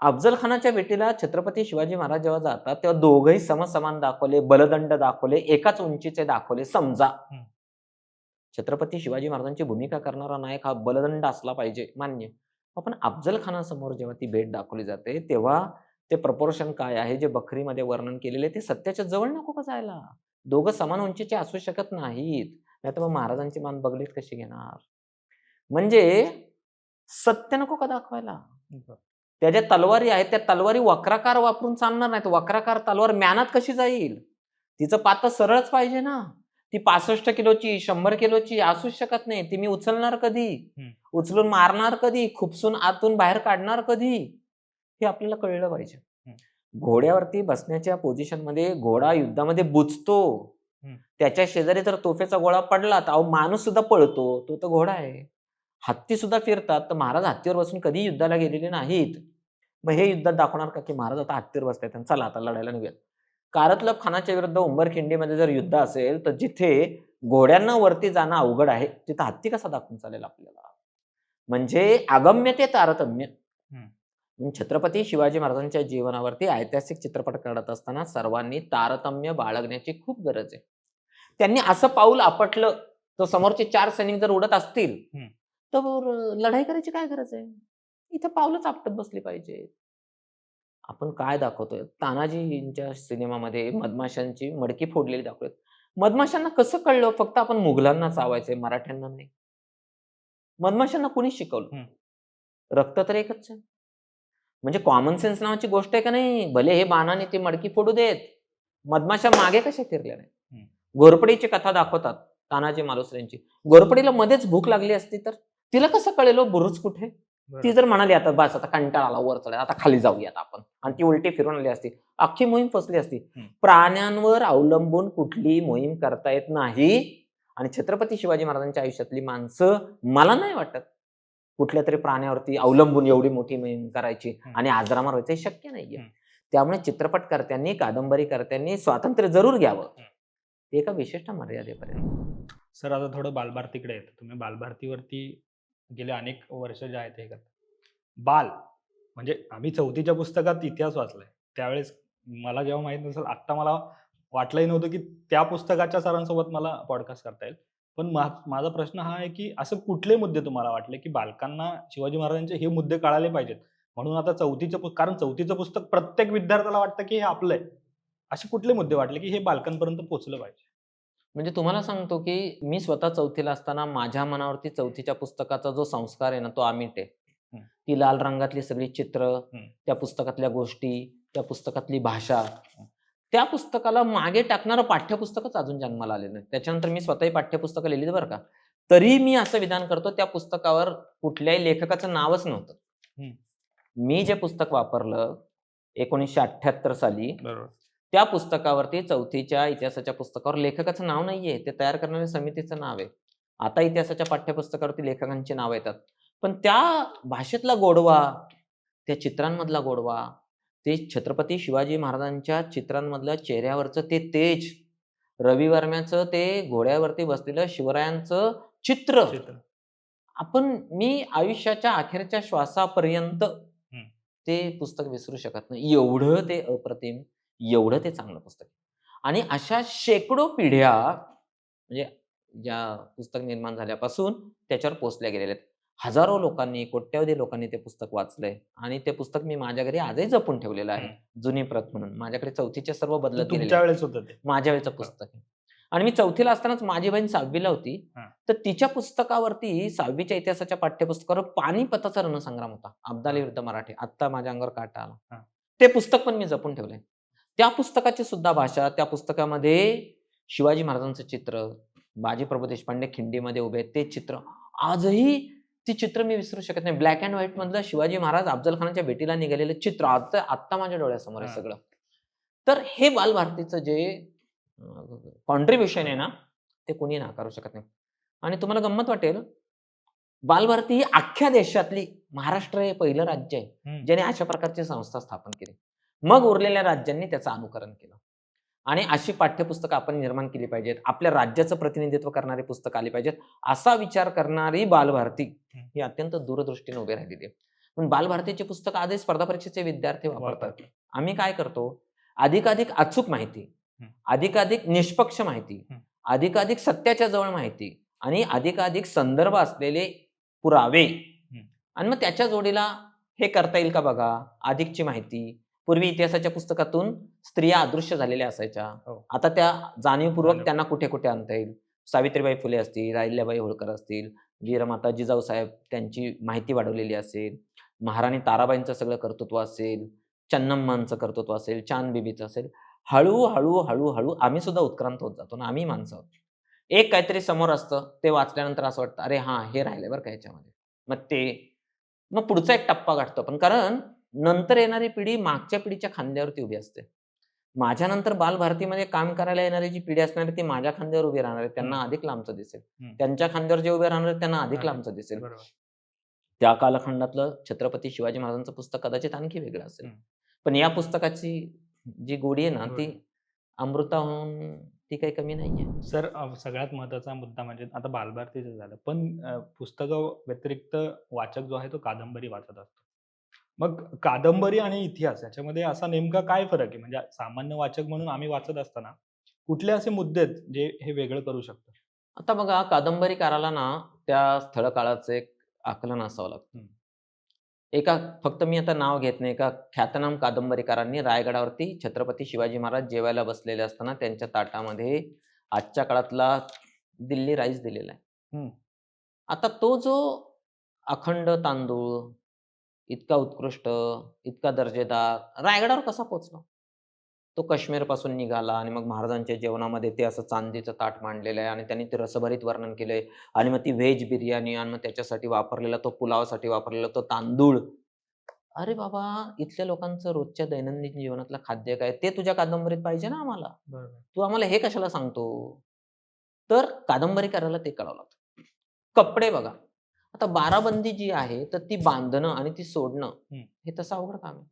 अफजल खानाच्या भेटीला छत्रपती शिवाजी महाराज जेव्हा जातात, तेव्हा दोघंही समसमान दाखवले, बलदंड दाखवले, एकाच उंचीचे दाखवले. समजा छत्रपती शिवाजी महाराजांची भूमिका करणारा नायक हा बलदंड असला पाहिजे, मान्य. पण अफजल खानासमोर जेव्हा ती भेट दाखवली जाते, तेव्हा ते प्रपोर्शन काय आहे, जे बखरीमध्ये वर्णन केलेले ते सत्याच्या जवळ नको का जायला? दोघं समान उंचीचे असू शकत नाहीत. नाहीतर मग महाराजांची मान बगलीत कशी घेणार? म्हणजे सत्य नको का दाखवायला? त्या ज्या तलवारी आहेत, त्या तलवारी वक्राकार वापरून चालणार नाहीत. वक्राकार तलवार म्यानात कशी जाईल? तिचं पातं सरळच पाहिजे ना. ती 65 किलोची, 100 किलोची असूच शकत नाही. ती मी उचलणार कधी? उचलून मारणार कधी? खुपसून आतून बाहेर काढणार कधी? हे आपल्याला कळलं पाहिजे. घोड्यावरती बसण्याच्या पोझिशनमध्ये घोडा युद्धामध्ये बुजतो. त्याच्या शेजारी जर तोफेचा गोळा पडला तर माणूस सुद्धा पळतो. तो तर घोडा आहे. हत्ती सुद्धा फिरतात. तर महाराज हत्तीवर बसून कधी युद्धाला गेलेले नाहीत. मग हे युद्धात दाखवणार का, की महाराज आता हत्तीवर बसतायत आणि चला आता लढायला निघूयात. कारतलब खानाच्या विरुद्ध उंबरखिंडीमध्ये जर युद्ध असेल, तर जिथे घोड्यांना वरती जाणं अवघड आहे, तिथं हत्ती कसा दाखवून चालेल आपल्याला? म्हणजे अगम्य ते तारतम्य. छत्रपती शिवाजी महाराजांच्या जीवनावरती ऐतिहासिक चित्रपट काढत असताना सर्वांनी तारतम्य बाळगण्याची खूप गरज आहे. त्यांनी असं पाऊल आपटलं, तर समोरचे 4 सैनिक जर उडत असतील, तर लढाई करायची काय गरज आहे? इथं पाऊलच आपटत बसली पाहिजे. आपण काय दाखवतोय? तानाजींच्या सिनेमामध्ये मधमाशांची मडकी फोडलेली दाखवली. मधमाशांना कसं कळलं फक्त आपण मुघलांना चावायचंय, मराठ्यांना नाही? मधमाशांना कुणी शिकवलं? रक्त तर एकच आहे. म्हणजे कॉमन सेन्स नावाची गोष्ट आहे का नाही? भले हे बाणाने ती मडकी फोडू देत. मधमाशा मागे कशा फिरल्या नाही? घोरपडीची कथा दाखवतात तानाजी मालुसरेंची. घोरपडीला मध्येच भूक लागली असती तर तिला कसं कळेल बुरुज कुठे? ती जर म्हणाली आता बस आता कंटाळा आला वर चढायला, आता खाली जाऊयात आपण, आणि ती उलटी फिरून आली असती, अख्खी मोहीम फसली असती. प्राण्यांवर अवलंबून कुठली मोहीम करता येत नाही. आणि छत्रपती शिवाजी महाराजांच्या आयुष्यातली माणसं मला नाही वाटत कुठल्या तरी प्राण्यावरती अवलंबून एवढी मोठी मोहीम करायची आणि आजरामर व्हायचं हे शक्य नाहीये. त्यामुळे चित्रपटकर्त्यांनी, कादंबरीकर्त्यांनी स्वातंत्र्य जरूर घ्यावं, एका विशिष्ट मर्यादेपर्यंत. सर आता थोडं बालभारतीकडे येतं. तुम्ही बालभारतीवरती गेले अनेक वर्ष जे आहेत हे करता. बाल म्हणजे आम्ही 4थीच्या पुस्तकात इतिहास वाचलाय. त्यावेळेस मला जेव्हा माहीत नसेल, आत्ता मला वाटलंही नव्हतं की त्या पुस्तकाच्या सरांसोबत मला पॉडकास्ट करता येईल. पण माझा प्रश्न हा आहे की असं कुठले मुद्दे तुम्हाला वाटले की बालकांना शिवाजी महाराजांचे हे मुद्दे कळाले पाहिजेत, म्हणून आता 4थीचं कारण 4थीचं पुस्तक प्रत्येक विद्यार्थ्याला वाटतं की हे आपलं आहे. असे कुठले मुद्दे वाटले की हे बालकांपर्यंत पोहोचलं पाहिजे? म्हणजे तुम्हाला सांगतो की मी स्वतः 4थीला असताना माझ्या मनावरती 4थीच्या पुस्तकाचा जो संस्कार आहे ना, तो अमिट आहे. ती लाल रंगातली सगळी चित्र, त्या पुस्तकातल्या गोष्टी, त्या पुस्तकातली भाषा, त्या पुस्तकाला मागे टाकणारं पाठ्यपुस्तकच अजून जन्माला आलेलं नाही. त्याच्यानंतर मी स्वतःही पाठ्यपुस्तकं लिहिलीत बरं का. तरी मी असं विधान करतो, त्या पुस्तकावर कुठल्याही लेखकाचं नावच नव्हतं. मी जे पुस्तक वापरलं 1978 साली, त्या पुस्तकावरती 4थीच्या इतिहासाच्या पुस्तकावर लेखकाचं नाव नाहीये. ते तयार करणाऱ्या समितीचं नाव आहे. आता इतिहासाच्या पाठ्यपुस्तकावरती लेखकांची नावं येतात. पण त्या भाषेतला गोडवा, त्या चित्रांमधला गोडवा, ते छत्रपती शिवाजी महाराजांच्या चित्रांमधलं चेहऱ्यावरचं ते तेज, रवी वर्म्याचं ते घोड्यावरती बसलेलं शिवरायांचं चित्र, मी आयुष्याच्या अखेरच्या श्वासापर्यंत ते पुस्तक विसरू शकत नाही. एवढं ते अप्रतिम, एवढं ते चांगलं पुस्तक. आणि अशा शेकडो पिढ्या म्हणजे ज्या पुस्तक निर्माण झाल्यापासून त्याच्यावर पोहोचल्या गेलेल्या आहेत. हजारो लोकांनी, कोट्यावधी लोकांनी ते पुस्तक वाचलंय आणि ते पुस्तक मी माझ्या घरी आजही जपून ठेवलेलं आहे, जुनी प्रत म्हणून. माझ्याकडे 4थीचे सर्व बदलत गेलेले तुमच्या वेळेस होतं ते? माझ्या वेळेचं पुस्तक आहे. आणि मी 4थीला असतानाच माझी बहीण 6वीला होती. हां. तर तिच्या पुस्तकावरती 6वीच्या इतिहासाच्या पाठ्यपुस्तकावर पानिपताचा रणसंग्राम होता. अब्दाली हां. विरुद्ध मराठे. आत्ता माझ्या अंगावर काटा आला. हां. ते पुस्तक पण मी जपून ठेवलंय. त्या पुस्तकाची सुद्धा भाषा, त्या पुस्तकामध्ये शिवाजी महाराजांचं चित्र, बाजीप्रभू देशपांडे खिंडीमध्ये उभे आहेत ते चित्र, आजही ती चित्र मी विसरू शकत नाही. ब्लॅक अँड व्हाईट मधलं शिवाजी महाराज अफजल खानाच्या भेटीला निघालेलं चित्र आत्ता माझ्या डोळ्यासमोर आहे हां. सगळं. तर हे बालभारतीचं जे कॉन्ट्रिब्युशन आहे ना, ते कोणी नाकारू शकत नाही. आणि तुम्हाला गंमत वाटेल, बालभारती ही अख्ख्या देशातली महाराष्ट्र हे पहिलं राज्य आहे, हं. ज्याने अशा प्रकारची संस्था स्थापन केली. मग उरलेल्या राज्यांनी त्याचं अनुकरण केलं. आणि अशी पाठ्यपुस्तकं आपण निर्माण केली पाहिजेत. आपल्या राज्याचं प्रतिनिधित्व करणारी पुस्तकं आली पाहिजेत. असा विचार करणारी बालभारती ही अत्यंत दूरदृष्टीने उभी राहिलेली आहे. पण बालभारतीची पुस्तकं आजही स्पर्धा परीक्षेचे विद्यार्थी वापरतात. आम्ही काय करतो, अधिकाधिक अचूक माहिती, हं. अधिकाधिक निष्पक्ष माहिती, हं. अधिकाधिक सत्याच्या जवळ माहिती आणि अधिकाधिक संदर्भ असलेले पुरावे आणि मग त्याच्या जोडीला हे करता येईल का बघा, अधिकची माहिती. पूर्वी इतिहासाच्या पुस्तकातून स्त्रिया अदृश्य झालेल्या असायच्या. हो. आता त्या जाणीवपूर्वक त्यांना कुठे-कुठे आणता येईल. सावित्रीबाई फुले असतील, अहिल्याबाई होळकर असतील, वीरमाता जिजाऊसाहेब त्यांची माहिती वाढवलेली असेल, महाराणी ताराबाईंचं सगळं कर्तृत्व असेल, चन्नम्मांचं कर्तृत्व असेल, चांदबिबीचं असेल. हळू-हळू, हळू-हळू आम्ही सुद्धा उत्क्रांत होत जातो ना, आम्ही माणसं आहोत. एक काहीतरी समोर असतं, ते वाचल्यानंतर असं वाटतं, "अरे हां, हे राहिलंय बरं का ह्याच्यामध्ये." मग पुढचा एक टप्पा गाठतो आपण. कारण नंतर येणारी पिढी मागच्या पिढीच्या खांद्यावरती उभी असते. माझ्यानंतर बालभारतीमध्ये काम करायला येणारी जी पिढी असणार आहे, ती माझ्या खांद्यावर उभी राहणार आहे. त्यांना अधिक लांबचं दिसेल. त्यांच्या खांद्यावर जे उभे राहणार आहेत, त्यांना अधिक लांबचं दिसेल. बरोबर. त्या कालखंडातलं छत्रपती शिवाजी महाराजांचं पुस्तक कदाचित आणखी वेगळं असेल. पण या पुस्तकाची जी गोडी आहे ना, ती अमृताहून ती काही कमी नाहीये. सर, सगळ्यात महत्त्वाचा मुद्दा म्हणजे आता बालभारतीचं झालं. पण पुस्तकं व्यतिरिक्त वाचक जो आहे तो कादंबरी वाचत असतो. मग कादंबरी आणि इतिहास याच्यामध्ये असा नेमका काय फरक आहे? म्हणजे सामान्य वाचक म्हणून आम्ही वाचत असताना कुठले असे मुद्दे आहेत जे हे वेगळं करू शकतात? आता बघा, कादंबरीकाराला ना त्या स्थळकाळाचं एक आकलन असावं लागतं. फक्त मी आता नाव घेत नाही, एका ख्यातनाम कादंबरीकारांनी रायगडावरती छत्रपती शिवाजी महाराज जेवायला बसलेले असताना त्यांच्या ताटामध्ये आजच्या काळातला दिल्ली राईस दिलेला आहे. हं. आता तो जो अखंड तांदूळ, इतका उत्कृष्ट, इतका दर्जेदार रायगडावर कसा पोहोचला? तो काश्मीरपासून निघाला आणि मग महाराजांच्या जेवणामध्ये ते असं चांदीचं ताट मांडलेलं आहे आणि त्यांनी ते रसभरीत वर्णन केलंय आणि मग ती व्हेज बिर्याणी आणि मग त्याच्यासाठी वापरलेला तो पुलावासाठी वापरलेला तो तांदूळ. अरे बाबा, इथल्या लोकांचं रोजच्या दैनंदिन जीवनातलं खाद्य काय? ते तुझ्या कादंबरीत पाहिजे ना आम्हाला. बरोबर. तू आम्हाला हे कशाला सांगतो? तर कादंबरीकाराला ते कळावं लागतं. कपडे बघा. आता बाराबंदी जी आहे, तर ती बांधणं आणि ती सोडणं हे तसं अवघड काम आहे.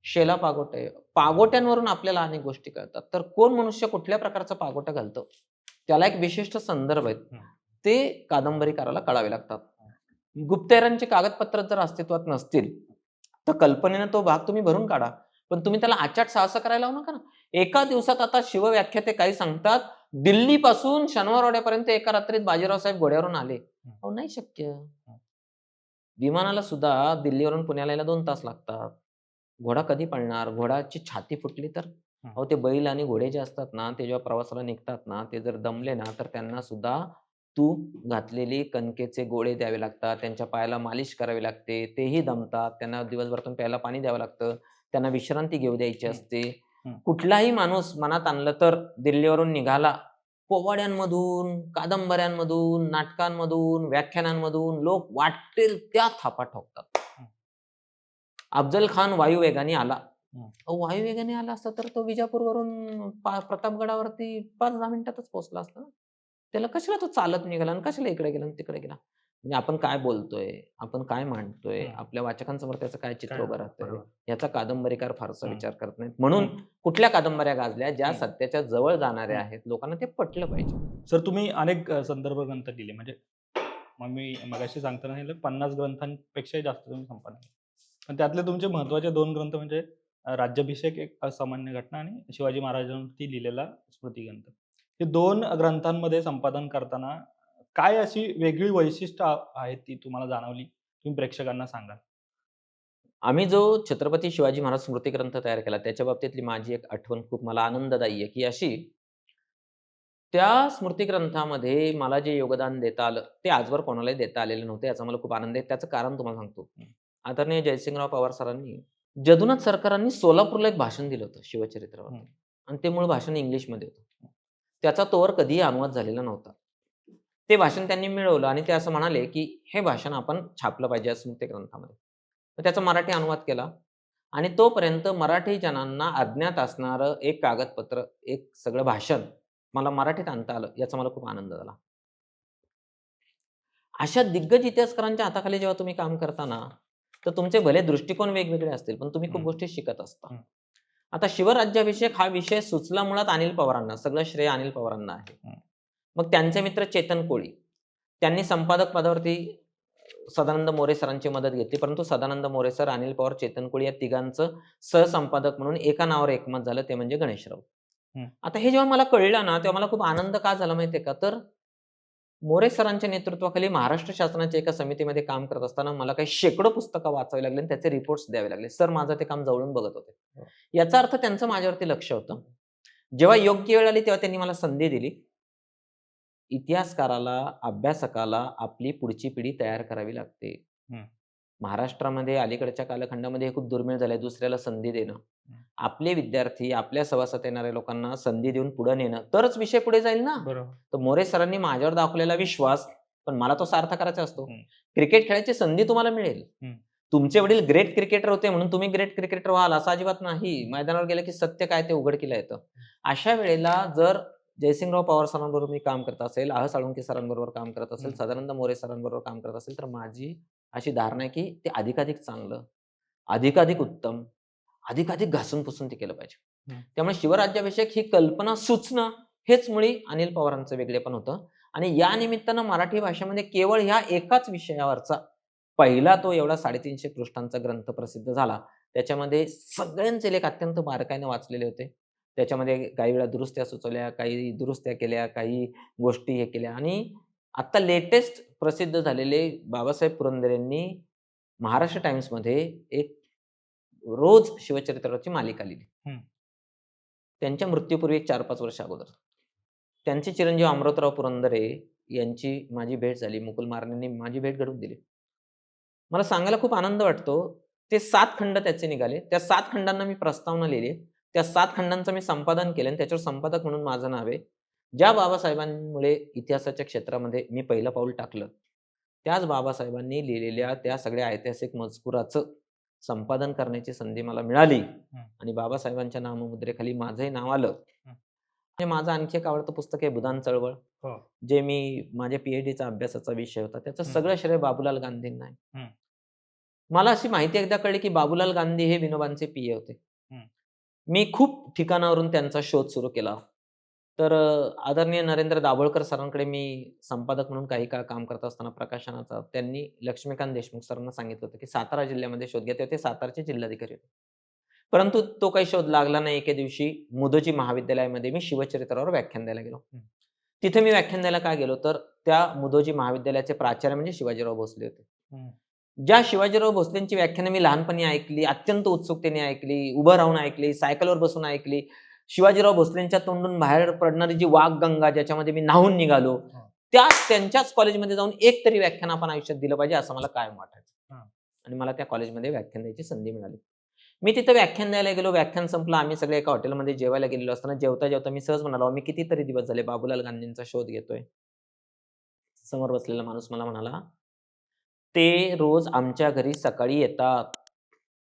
शेला पागोटे. पागोट्यांवरून आपल्याला अनेक गोष्टी कळतात. तर कोण मनुष्य कुठल्या प्रकारचा पागोटा घालतो, त्याला एक विशिष्ट संदर्भ आहेत. ते कादंबरीकाराला कळावे लागतात. गुप्तहेरांची कागदपत्र जर अस्तित्वात नसतील, तर कल्पनेनं तो भाग तुम्ही भरून काढा. पण तुम्ही त्याला आचाट साहस करायला लावू नका ना. एका दिवसात आता शिवव्याख्याते काही सांगतात, दिल्लीपासून शनिवारवाड्यापर्यंत एका रात्रीत बाजीराव साहेब घोड्यावरून आले. अहो नाही शक्य. विमानाला सुद्धा दिल्लीवरून पुण्याला यायला 2 तास लागतात. घोडा कधी पळणार? घोड्याची छाती फुटली तर? अहो ते बैल आणि घोडे जे असतात ना, ते जेव्हा प्रवासाला निघतात ना, ते जर दमले ना, तर त्यांना सुद्धा तूप घातलेली कणकेचे गोळे द्यावे लागतात. त्यांच्या पायाला मालिश करावी लागते. तेही दमतात. त्यांना दिवसभरातून प्यायला पाणी द्यावं लागतं. त्यांना विश्रांती घेऊ द्यायची असते. कुठलाही माणूस मनात आणलं तर दिल्लीवरून निघाला, पोवाड्यांमधून, कादंबऱ्यांमधून, नाटकांमधून, व्याख्यानांमधून लोक वाटेल त्या थापा ठोकतात. अफजल खान वायुवेगाने आला. वायुवेगाने आला असता तर तो विजापूरवरून प्रतापगडावरती 5-10 मिनिटातच पोहोचला असता ना. त्याला कशाला तो चालत निघाला आणि कशाला इकडे गेला आणि तिकडे गेला? म्हणजे आपण काय बोलतोय, आपण काय मांडतोय, आपल्या वाचकांसमोर त्याचं काय चित्र उभं राहतंय, याचा कादंबरीकार फारसा विचार करत नाहीत. म्हणून कुठल्या कादंबऱ्या गाजल्या ज्या सत्याच्या जवळ जाणाऱ्या आहेत, लोकांना ते पटलं पाहिजे. सर, तुम्ही अनेक संदर्भ ग्रंथ दिले, म्हणजे मग मी मगाशी सांगताना सांगितलं 50 ग्रंथांपेक्षाही जास्त तुम्ही संपादन केलं. पण त्यातले तुमचे महत्त्वाचे 2 ग्रंथ म्हणजे राज्याभिषेक एक असामान्य घटना आणि शिवाजी महाराजांवरती लिहिलेला स्मृतिग्रंथ. हे 2 ग्रंथांमध्ये संपादन करताना काय अशी वेगळी वैशिष्ट्य आहेत ती तुम्हाला जाणवली? तुम्ही प्रेक्षकांना सांगाल? आम्ही जो छत्रपती शिवाजी महाराज स्मृती ग्रंथ तयार केला, त्याच्या बाबतीतली माझी एक आठवण खूप मला आनंददायी आहे, की अशी त्या स्मृतिग्रंथामध्ये मला जे योगदान देता आलं, ते आजवर कोणालाही देता आलेलं नव्हतं. याचा मला खूप आनंद आहे. त्याचं कारण तुम्हाला सांगतो. आदरणीय जयसिंगराव पवार सरांनी, जदुनाथ सरकारांनी सोलापूरला एक भाषण दिलं होतं शिवचरित्रावर आणि ते मूळ भाषण इंग्लिशमध्ये होतं. त्याचा तोवर कधीही अनुवाद झालेला नव्हता. ते भाषण त्यांनी मिळवलं आणि ते असं म्हणाले, की हे भाषण आपण छापलं पाहिजे या स्मृतिग्रंथामध्ये. तर त्याचा मराठी अनुवाद केला आणि तोपर्यंत मराठी जनांना अज्ञात असणारं एक कागदपत्र, एक सगळं भाषण मला मराठीत आणता आलं, याचा मला खूप आनंद झाला. अशा दिग्गज इतिहासकारांच्या हाताखाली जेव्हा तुम्ही काम करता ना, तर तुमचे भले दृष्टिकोन वेगवेगळे असतील, पण तुम्ही खूप हं. गोष्टी शिकत असता. हं. आता शिवराज्याभिषेक हा विषय सुचला मुळात अनिल पवारांना. सगळं श्रेय अनिल पवारांना आहे. हं. मग त्यांचे मित्र चेतन कोळी, त्यांनी संपादक पदावरती सदानंद मोरे सरांची मदत घेतली. परंतु सदानंद मोरे सर, अनिल पवार, चेतन कोळी या तिघांचं सहसंपादक म्हणून एका नावावर एकमत झालं, ते म्हणजे गणेश राऊत. हं. आता हे जेव्हा मला कळलं ना, तेव्हा मला खूप आनंद का झाला माहिती आहे का? तर मोरे सरांच्या नेतृत्वाखाली महाराष्ट्र शासनाच्या एका समितीमध्ये काम करत असताना मला काही शेकडो पुस्तकं वाचावी लागली आणि त्याचे रिपोर्ट्स द्यावे लागले. सर माझं ते काम जवळून बघत होते. हो. याचा अर्थ त्यांचं माझ्यावरती लक्ष होतं. जेव्हा योग्य वेळ आली तेव्हा त्यांनी मला संधी दिली. इतिहासकाराला, अभ्यासकाला आपली पुढची पिढी तयार करावी लागते. हं. महाराष्ट्रामध्ये अलीकडच्या कालखंडामध्ये हे खूप दुर्मिळ झालंय दुसऱ्याला संधी देणं. आपले विद्यार्थी, आपल्या सहवासात येणाऱ्या लोकांना संधी देऊन पुढे नेणं, तरच विषय पुढे जाईल ना. बरोबर. तर मोरे सरांनी माझ्यावर दाखवलेला विश्वास, पण मला तो सार्थ करायचा असतो. हं. क्रिकेट खेळायची संधी तुम्हाला मिळेल. हं. तुमचे वडील ग्रेट क्रिकेटर होते म्हणून तुम्ही ग्रेट क्रिकेटर व्हाल असं अजिबात नाही. मैदानावर गेलं की सत्य काय ते उघडकीला येतं. अशा वेळेला जर जयसिंगराव पवार सरांबरोबर मी काम करत असेल, साळुंखे सरांबरोबर काम करत असेल, हं. सदानंद मोरे सरांबरोबर काम करत असेल, तर माझी अशी धारणा आहे की ते अधिकाधिक चांगलं, अधिकाधिक उत्तम, अधिकाधिक घासून-पुसून ते केलं पाहिजे. हं. त्यामुळे शिवराज्याभिषेक ही कल्पना सुचणं हेच मुळी अनिल पवारांचं वेगळेपण होतं आणि या निमित्तानं मराठी भाषेमध्ये केवळ ह्या एकाच विषयावरचा पहिला तो एवढा 350 पृष्ठांचा ग्रंथ प्रसिद्ध झाला. त्याच्यामध्ये सगळ्यांचे लेख अत्यंत बारकाईने वाचलेले होते. त्याच्यामध्ये काही वेळा दुरुस्त्या सुचवल्या, काही दुरुस्त्या केल्या, काही गोष्टी हे केल्या आणि आता लेटेस्ट प्रसिद्ध झालेले बाबासाहेब पुरंदरेंनी महाराष्ट्र टाइम्समध्ये एक रोज शिवचरित्राची मालिका लिहिली. हं. त्यांच्या मृत्यूपूर्वी एक 4-5 वर्ष अगोदर. त्यांचे चिरंजीव अमृतराव पुरंदरे यांची माझी भेट झाली. मुकुल मारण्यांनी माझी भेट घडवून दिली. मला सांगायला खूप आनंद वाटतो. ते 7 खंड त्याचे निघाले. त्या 7 खंडांना मी प्रस्तावना लिहिली. त्या 7 खंडांचं मी संपादन केलं आणि त्याच्यावर संपादक म्हणून माझं नाव आहे. ज्या बाबासाहेबांमुळे इतिहासाच्या क्षेत्रामध्ये मी पहिलं पाऊल टाकलं, त्याच बाबासाहेबांनी लिहिलेल्या त्या सगळ्या ऐतिहासिक मजकुराचं संपादन करण्याची संधी मला मिळाली आणि बाबासाहेबांच्या नाममुद्रेखाली माझंही नाव आलं. आणि माझं आणखी एक आवडतं पुस्तक आहे भूदान चळवळ. हो. जे मी माझ्या पी-एच-डीचा अभ्यासाचा विषय होता. त्याचं सगळं श्रेय बाबूलाल गांधींना आहे. हं. मला अशी माहिती एकदा कळली, की बाबूलाल गांधी हे विनोबांचे पीए होते. हं. मी खूप ठिकाणावरून त्यांचा शोध सुरू केला. तर आदरणीय नरेंद्र दाभोळकर सरांकडे मी संपादक म्हणून काही काळ काम करत असताना प्रकाशनाचा त्यांनी लक्ष्मीकांत देशमुख सरांना सांगितलं होतं, की सातारा जिल्ह्यामध्ये शोध घ्या. ते सातारचे जिल्हाधिकारी होते. परंतु तो काही शोध लागला नाही. एके दिवशी मुदोजी महाविद्यालयामध्ये मी शिवचरित्रावर व्याख्यान द्यायला गेलो. हं. तिथे मी व्याख्यान द्यायला का गेलो, तर त्या मुदोजी महाविद्यालयाचे प्राचार्य म्हणजे शिवाजीराव भोसले होते. हं. ज्या शिवाजीराव भोसलेंची व्याख्यानं मी लहानपणी ऐकली, अत्यंत उत्सुकतेने ऐकली, उभं राहून ऐकली, सायकलवर बसून ऐकली. शिवाजीराव भोसलेंच्या तोंडून बाहेर पडणारी जी वाघगंगा ज्याच्यामध्ये मी न्हाऊन निघालो, हां. त्यांच्याच कॉलेजमध्ये जाऊन एक तरी व्याख्यान आपण आयुष्यात दिलं पाहिजे असं मला कायम वाटायचं. हां. आणि मला त्या कॉलेजमध्ये व्याख्यान द्यायची संधी मिळाली. मी तिथं व्याख्यान द्यायला गेलो. व्याख्यान संपलं. आम्ही सगळे एका हॉटेलमध्ये जेवायला गेलेलो असताना जेवता-जेवता मी सहज म्हणालो, "मी कितीतरी दिवस झाले बाबूलाल गांधींचा शोध घेतोय." समोर बसलेला माणूस मला म्हणाला, "ते रोज आमच्या घरी सकाळी येतात."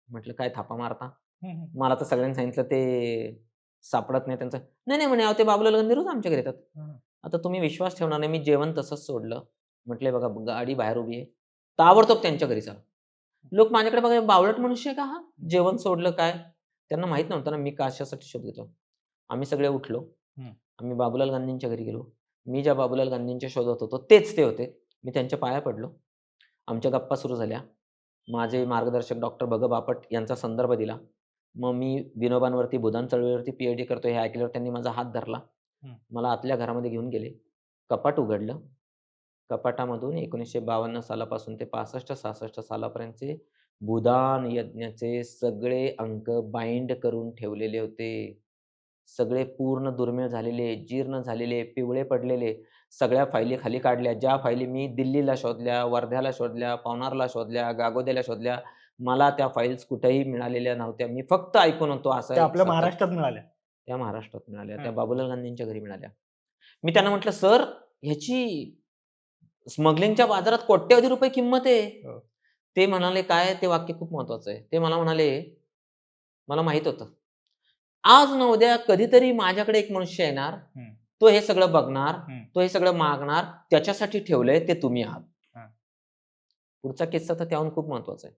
म्हटलं, "काय थापा मारता?" हं. हं. मला तर सगळ्यांनी सांगितलं ते सापडत नाही त्यांचं. "नाही, नाही," म्हणे, "अहो ते बाबूलाल गांधी रोज आमच्या घरी येतात." हं. आता तुम्ही विश्वास ठेवणार नाही, मी जेवण तसंच सोडलं. म्हटले, "बघा गाडी बाहेर उभी आहे." ताबडतोब त्यांच्या घरी चला. लोक माझ्याकडे बघा, बावळट मनुष्य आहे का हा? जेवण सोडलं काय? त्यांना माहीत नव्हतं ना मी कशासाठी शोध घेतो. आम्ही सगळे उठलो. हं. आम्ही बाबूलाल गांधींच्या घरी गेलो. मी ज्या बाबूलाल गांधींच्या शोधात होतो तेच ते होते. मी त्यांच्या पाया पडलो. आमच्या गप्पा सुरू झाल्या. माझे मार्गदर्शक डॉक्टर भग बापट यांचा संदर्भ दिला. मग मी विनोबांवरती, भूदान चळवळीवरती पी-एच-डी करतोय हे ऐकल्यावर त्यांनी माझा हात धरला. हं. मला आतल्या घरामध्ये घेऊन गेले. कपाट उघडलं. कपाटामधून 1952 सालापासून ते 65-66 सालापर्यंतचे भूदान यज्ञाचे सगळे अंक बाइंड करून ठेवलेले होते. सगळे पूर्ण दुर्मिळ झालेले, जीर्ण झालेले, पिवळे पडलेले सगळ्या फायली खाली काढल्या. ज्या फायली मी दिल्लीला शोधल्या, वर्ध्याला शोधल्या, पवनारला शोधल्या, गागोद्याला शोधल्या. मला त्या फाइल्स कुठेही मिळालेल्या नव्हत्या. मी फक्त ऐकून होतो असा त्या एक आपल्या सतत. महाराष्ट्रात मिळाल्या. त्या महाराष्ट्रात मिळाल्या. हं. त्या बाबूलाल गांधींच्या घरी मिळाल्या. मी त्यांना म्हटलं, "सर, ह्याची स्मगलिंगच्या बाजारात कोट्यवधी रुपये किंमत आहे." हो. ते म्हणाले, "काय?" ते वाक्य खूप महत्वाचं आहे. ते मला म्हणाले, "मला माहीत होतं. आज ना उद्या कधीतरी माझ्याकडे एक मनुष्य येणार. हं, तो हे सगळं बघणार. हं. तो हे सगळं मागणार. त्याच्यासाठी ठेवलंय ते तुम्ही आहात." हां. पुढचा किस्सा तर त्याहून खूप महत्वाचा आहे.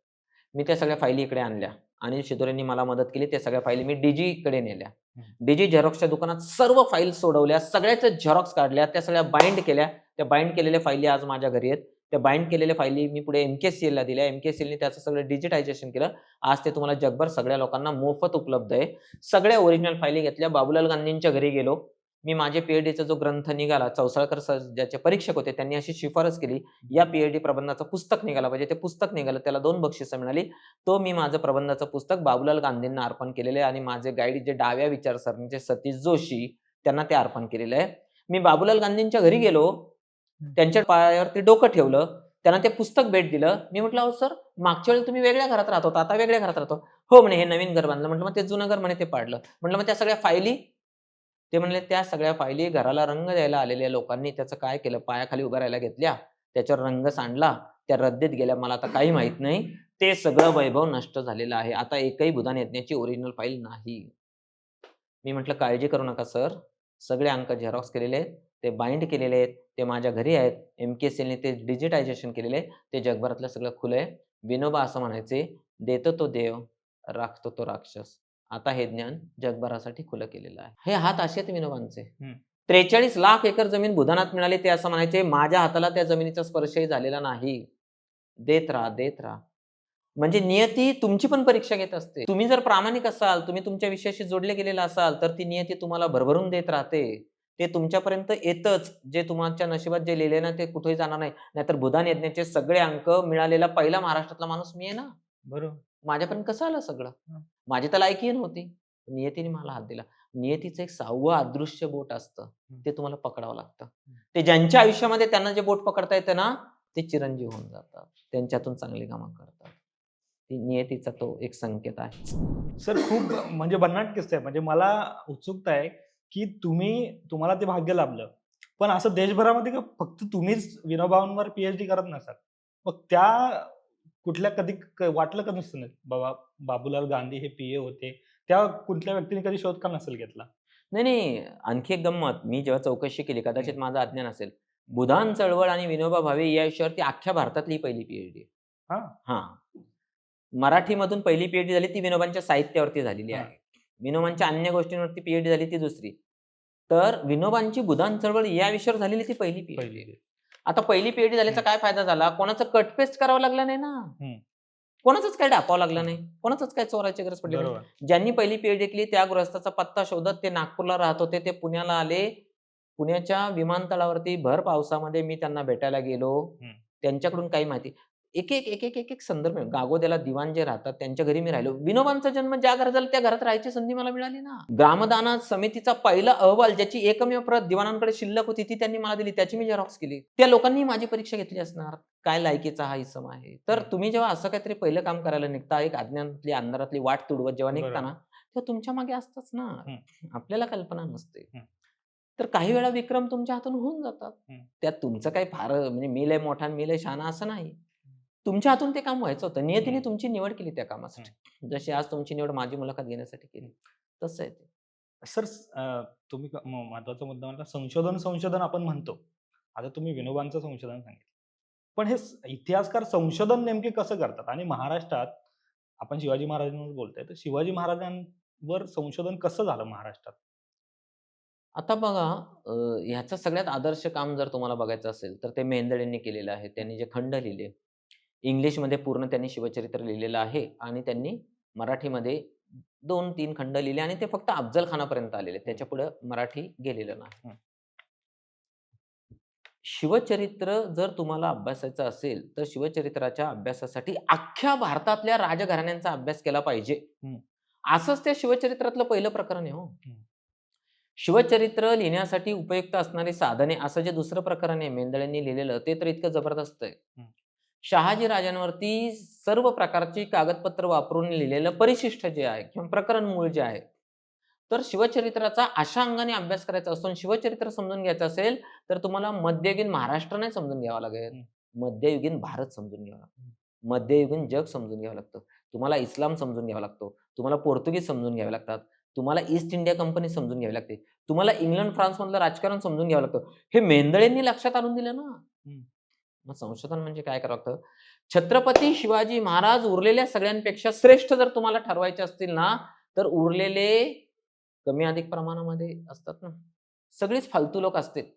मी त्या सगळ्या फायली इकडे आणल्या. अनिल शितोरेंनी मला मदत केली. त्या सगळ्या फायली मी डीजीकडे नेल्या. हं. डीजी झेरॉक्सच्या दुकानात सर्व फाइल्स सोडवल्या. सगळ्याच्या झेरॉक्स काढल्या. त्या सगळ्या बाइंड केल्या. त्या बाइंड केलेल्या फायली आज माझ्या घरी आहेत. त्या बाइंड केलेल्या फायली मी पुढे एमकेसीएलला दिल्या. एमकेसीएलने त्याचं सगळं डिजिटायझेशन केलं. आज ते तुम्हाला जगभर सगळ्या लोकांना मोफत उपलब्ध आहे. सगळ्या ओरिजिनल फायली घेतल्या. बाबूलाल गांधींच्या घरी गेलो. मी माझे पीएचडीचा जो ग्रंथ निघाला, चौसाळकर सर ज्याचे परीक्षक होते, त्यांनी अशी शिफारस केली, या पीएचडी प्रबंधाचं पुस्तक निघालं पाहिजे. ते पुस्तक निघालं. त्याला 2 बक्षिसं मिळाली. तो मी माझं प्रबंधाचं पुस्तक बाबूलाल गांधींना अर्पण केलेलं आहे आणि माझे गाईड जे डाव्या विचारसरणीचे सतीश जोशी त्यांना ते अर्पण केलेलं आहे. मी बाबूलाल गांधींच्या घरी गेलो. त्यांच्या पायावरती डोकं ठेवलं. त्यांना ते पुस्तक भेट दिलं. मी म्हटलं, "अहो सर, मागच्या वेळेला तुम्ही वेगळ्या घरात राहत होता, आता वेगळ्या घरात राहतो." "हो," म्हणे, "हे नवीन घर बांधलं." म्हटलं, "मग ते जुनं घर?" म्हणे, "ते पाडलं." म्हटलं, "मग त्या सगळ्या फायली?" ते म्हणले, "त्या सगळ्या फायली घराला रंग द्यायला आलेल्या लोकांनी त्याचं काय केलं, पायाखाली उभं राहायला घेतल्या, त्याच्यावर रंग सांडला, त्या रद्दीत गेल्या. मला आता काही माहीत नाही. ते सगळं वैभव नष्ट झालेलं आहे. आता एकही भूदान यज्ञाची ओरिजिनल फाईल नाही." मी म्हटलं, "काळजी करू नका सर. सगळे अंक झेरॉक्स केलेले आहेत. ते बाइंड केलेले आहेत. ते माझ्या घरी आहेत. एमकेसीएलने ते डिजिटायझेशन केलेलं आहे. ते जगभरातलं सगळं खुलं आहे." विनोबा असं म्हणायचे, "देतो तो देव, राखतो तो राक्षस." आता हे ज्ञान जगभरासाठी खुलं केलेलं आहे. हे हात असे आहेत विनोबांचे. हं. 43 लाख एकर जमीन भूदानात मिळाली. ते असं म्हणायचे, "माझ्या हाताला त्या जमिनीचा स्पर्शही झालेला नाही. देत राहा, देत राहा." म्हणजे नियती तुमची पण परीक्षा घेत असते. तुम्ही जर प्रामाणिक असाल, तुम्ही तुमच्या विषयाशी जोडले गेलेला असाल, तर ती नियती तुम्हाला भरभरून देत राहते. ते तुमच्यापर्यंत येतच. जे तुमच्या नशिबात जे लिहिलंय ना, ते कुठेही जाणार नाही. नाहीतर भूदान यज्ञाचे सगळे अंक मिळालेला पहिला महाराष्ट्रातला माणूस मी आहे ना. बरोबर. माझ्यापर्यंत कसं आलं सगळं? हं. माझी तर लायकी नव्हती. नियतीने मला हात दिला. नियतीचं एक 6वं अदृश्य बोट असतं. हं. ते तुम्हाला पकडावं लागतं. ते ज्यांच्या आयुष्यामध्ये त्यांना जे बोट पकडता येतं ना, ते चिरंजीव होऊन जातात. त्यांच्यातून चांगली कामं करतात. ती नियतीचा तो एक संकेत आहे. सर खूप म्हणजे भन्नाट किस्सा आहे. म्हणजे मला उत्सुकता आहे, की तुम्हाला ते भाग्य लाभलं. पण असं देशभरामध्ये का फक्त तुम्हीच विनोबांवर पीएचडी करत नसाल. मग त्या कुठल्या कधी वाटलं का नसेल बाबा बाबूलाल गांधी हे पीए होते. त्या कुठल्या व्यक्तीने कधी शोध का नसेल घेतला? नाही, नाही. आणखी एक गंमत. मी जेव्हा चौकशी केली, कदाचित हं. माझं अज्ञान असेल. भूदान चळवळ आणि विनोबा भावे या विषयावरती अख्ख्या भारतातली ही पहिली पीएचडी आहे. हां, हां. मराठीमधून पहिली पीएचडी झाली ती विनोबांच्या साहित्यावरती झालेली हां. आहे. विनोबांच्या अन्य गोष्टींवरती पीएचडी झाली ती दुसरी. तर विनोबांची भूदान चळवळ या विषयावर झालेली ती पहिली पीएचडी. पहिली. आता पहिली पीएचडी झाल्याचा हं. काय फायदा झाला? कोणाचं कट पेस्ट करावं लागलं नाही ना. हं. कोणाचंच काही डापावं लागलं नाही. कोणाचंच काही चोरायची गरज पडली नाही. बरोबर. ज्यांनी पहिली पीएचडी केली त्या गृहस्थाचा पत्ता शोधत ते नागपूरला राहत होते. ते पुण्याला आले. पुण्याच्या विमानतळावरती भर पावसामध्ये मी त्यांना भेटायला गेलो. हं. त्यांच्याकडून काही माहिती एक संदर्भ आहे. गागोद्याला दिवाण जे राहतात त्यांच्या घरी मी राहिलो. विनोबांचा जन्म ज्या घरात झाला त्या घरात राहायची संधी मला मिळाली ना. ग्रामदान समितीचा पहिला अहवाल ज्याची एकमेव प्रत दिवाणांकडे शिल्लक होती ती त्यांनी मला दिली. त्याची मी झेरॉक्स केली. त्या लोकांनी माझी परीक्षा घेतली असणार. काय लायकीचा हा इसम आहे. तर तुम्ही जेव्हा असं काहीतरी पहिलं काम करायला निघता, एक अज्ञानातली अंधारातली वाट तुडवत जेव्हा निघता बरोबर. ना, तेव्हा तुमच्या मागे असतंच ना. हं. आपल्याला कल्पना नसते. हं. तर काही वेळा विक्रम तुमच्या हातून होऊन जातात. हं. त्यात तुमचं काही फार म्हणजे मी लय मोठा आणि मी लय शहाणा असं नाही. तुमच्या हातून ते काम व्हायचं होतं. नियतीने हं. तुमची निवड केली त्या कामासाठी. जशी आज तुमची निवड माझी मुलाखत घेण्यासाठी केली. तसं आहे ते. सर तुम्ही महत्त्वाचा मुद्दा म्हटला संशोधन आपण म्हणतो. आता तुम्ही विनोबांचं संशोधन सांगितलं. पण हे इतिहासकार संशोधन नेमके कसं करतात? आणि महाराष्ट्रात आपण शिवाजी महाराजांवर बोलतोय, तर शिवाजी महाराजांवर संशोधन कसं झालं महाराष्ट्रात? आता बघा ह्याचं सगळ्यात आदर्श काम जर तुम्हाला बघायचं असेल, तर ते मेहेंदळेंनी केलेलं आहे. त्यांनी जे खंड लिहिले, इंग्लिशमध्ये पूर्ण त्यांनी शिवचरित्र लिहिलेलं आहे आणि त्यांनी मराठीमध्ये 2-3 खंड लिहिले आणि ते फक्त अफजल खानापर्यंत आलेले. त्याच्यापुढे मराठी गेलेलं नाही. हं. शिवचरित्र जर तुम्हाला अभ्यासायचं असेल, तर शिवचरित्राच्या अभ्यासासाठी अख्ख्या भारतातल्या राजघराण्यांचा अभ्यास केला पाहिजे. हं. असंच त्या शिवचरित्रातलं पहिलं प्रकरण आहे हो. हं. शिवचरित्र लिहिण्यासाठी उपयुक्त असणारी साधने असं जे दुसरं प्रकरण आहे मेंदळेंनी लिहिलेलं ते तर इतकं जबरदस्त आहे. हं. शहाजी राजांवरती सर्व प्रकारची कागदपत्र वापरून लिहिलेलं परिशिष्ट जे आहे किंवा प्रकरण मूळ जे आहे, तर शिवचरित्राचा अशा अंगाने अभ्यास करायचा असतो आणि शिवचरित्र समजून घ्यायचं असेल, तर तुम्हाला मध्ययुगीन महाराष्ट्र नाही समजून घ्यावा लागेल. हं. मध्ययुगीन भारत समजून घ्यावा लागतो. मध्ययुगीन जग समजून घ्यावं लागतं. तुम्हाला इस्लाम समजून घ्यावा लागतो. तुम्हाला पोर्तुगीज समजून घ्यावे लागतात. तुम्हाला ईस्ट इंडिया कंपनी समजून घ्यावी लागते. तुम्हाला इंग्लंड, फ्रान्समधलं राजकारण समजून घ्यावं लागतं. हे मेंदळेंनी लक्षात आणून दिलं ना. हं. मग संशोधन म्हणजे काय करावं लागतं? छत्रपती शिवाजी महाराज उरलेल्या सगळ्यांपेक्षा श्रेष्ठ जर तुम्हाला ठरवायचे असतील ना, तर उरलेले कमी अधिक प्रमाणामध्ये असतात ना. सगळेच फालतू लोक असतील.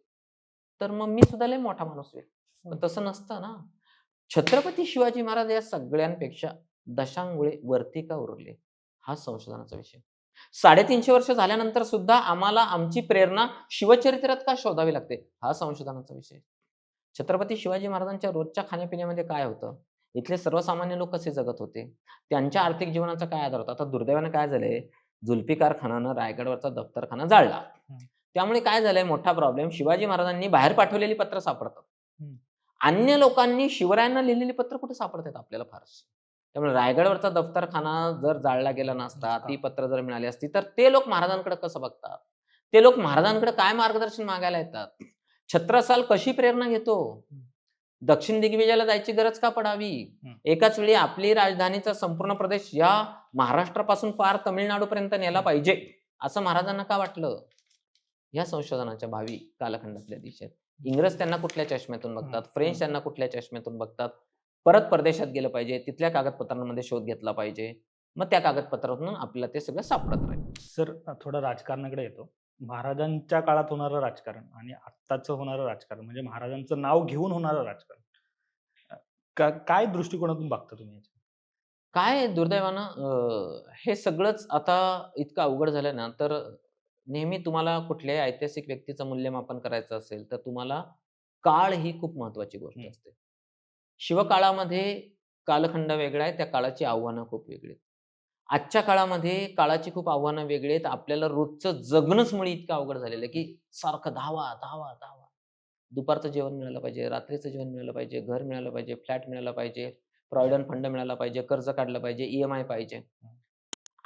तर मग मी सुद्धा लय मोठा माणूस होईल. पण तसं नसतं ना. छत्रपती शिवाजी महाराज या सगळ्यांपेक्षा दशांगुळे वरती का उरले? हा संशोधनाचा विषय. 350 वर्ष झाल्यानंतर सुद्धा आम्हाला आमची प्रेरणा शिवचरित्रात का शोधावी लागते? हा संशोधनाचा विषय. छत्रपती शिवाजी महाराजांच्या रोजच्या खाण्यापिण्यामध्ये काय होतं? इथले सर्वसामान्य लोक कसे जगत होते? त्यांच्या आर्थिक जीवनाचा काय आधार होता? आता दुर्दैवानं काय झालंय, जुल्फिकार खानानं रायगडवरचा दफ्तरखाना जाळला. हं. त्यामुळे काय झालंय मोठा प्रॉब्लेम शिवाजी महाराजांनी बाहेर पाठवलेली पत्र सापडतात. हं. अन्य लोकांनी शिवरायांना लिहिलेली पत्र कुठे सापडतात आपल्याला फारशी. त्यामुळे रायगडवरचा दफ्तरखाना जर जाळला गेला नसता, ती पत्र जर मिळाली असती, तर ते लोक महाराजांकडे कसं बघतात? ते लोक महाराजांकडे काय मार्गदर्शन मागायला येतात? छत्रसाल कशी प्रेरणा घेतो? हं. दक्षिण दिग्विजयाला जायची गरज का पडावी? हं. एकाच वेळी आपली राजधानीचा संपूर्ण प्रदेश या महाराष्ट्रापासून पार तामिळनाडूपर्यंत नेला पाहिजे, असं महाराजांना का वाटलं? या संशोधनाच्या भावी कालखंडातल्या दिशेत. इंग्रज त्यांना कुठल्या चष्म्यातून बघतात, फ्रेंच त्यांना कुठल्या चष्म्यातून बघतात. परत परदेशात गेलं पाहिजे, तिथल्या कागदपत्रांमध्ये शोध घेतला पाहिजे. मग त्या कागदपत्रातून आपल्याला ते सगळं सापडत राहील. सर थोडं राजकारणाकडे येतो. महाराजांच्या काळात होणारं राजकारण आणि आत्ताचं होणारं राजकारण म्हणजे महाराजांचं नाव घेऊन होणारं राजकारण. अ, काय दृष्टिकोनातून बघता तुम्ही याच्यात? काय आहे दुर्दैवानं हे सगळंच आता इतकं अवघड झालं ना, तर नेहमी तुम्हाला कुठल्याही ऐतिहासिक व्यक्तीचं मूल्यमापन करायचं असेल, तर तुम्हाला काळ ही खूप महत्त्वाची गोष्ट हं. असते. शिवकाळामध्ये कालखंड वेगळा आहे, त्या काळाची आव्हानं खूप वेगळी आहेत. आजच्या काळामध्ये काळाची खूप आव्हानं वेगळी आहेत. आपल्याला रोजचं जगणंच मुळी इतकं अवघड झालेलं आहे, की सारखं धावा, धावा, धावा. दुपारचं जेवण मिळालं पाहिजे, रात्रीचं जेवण मिळालं पाहिजे, घर मिळालं पाहिजे, फ्लॅट मिळाला पाहिजे, प्रॉव्हिडंट फंड मिळाला पाहिजे, कर्ज काढलं पाहिजे, ई-एम-आय पाहिजे.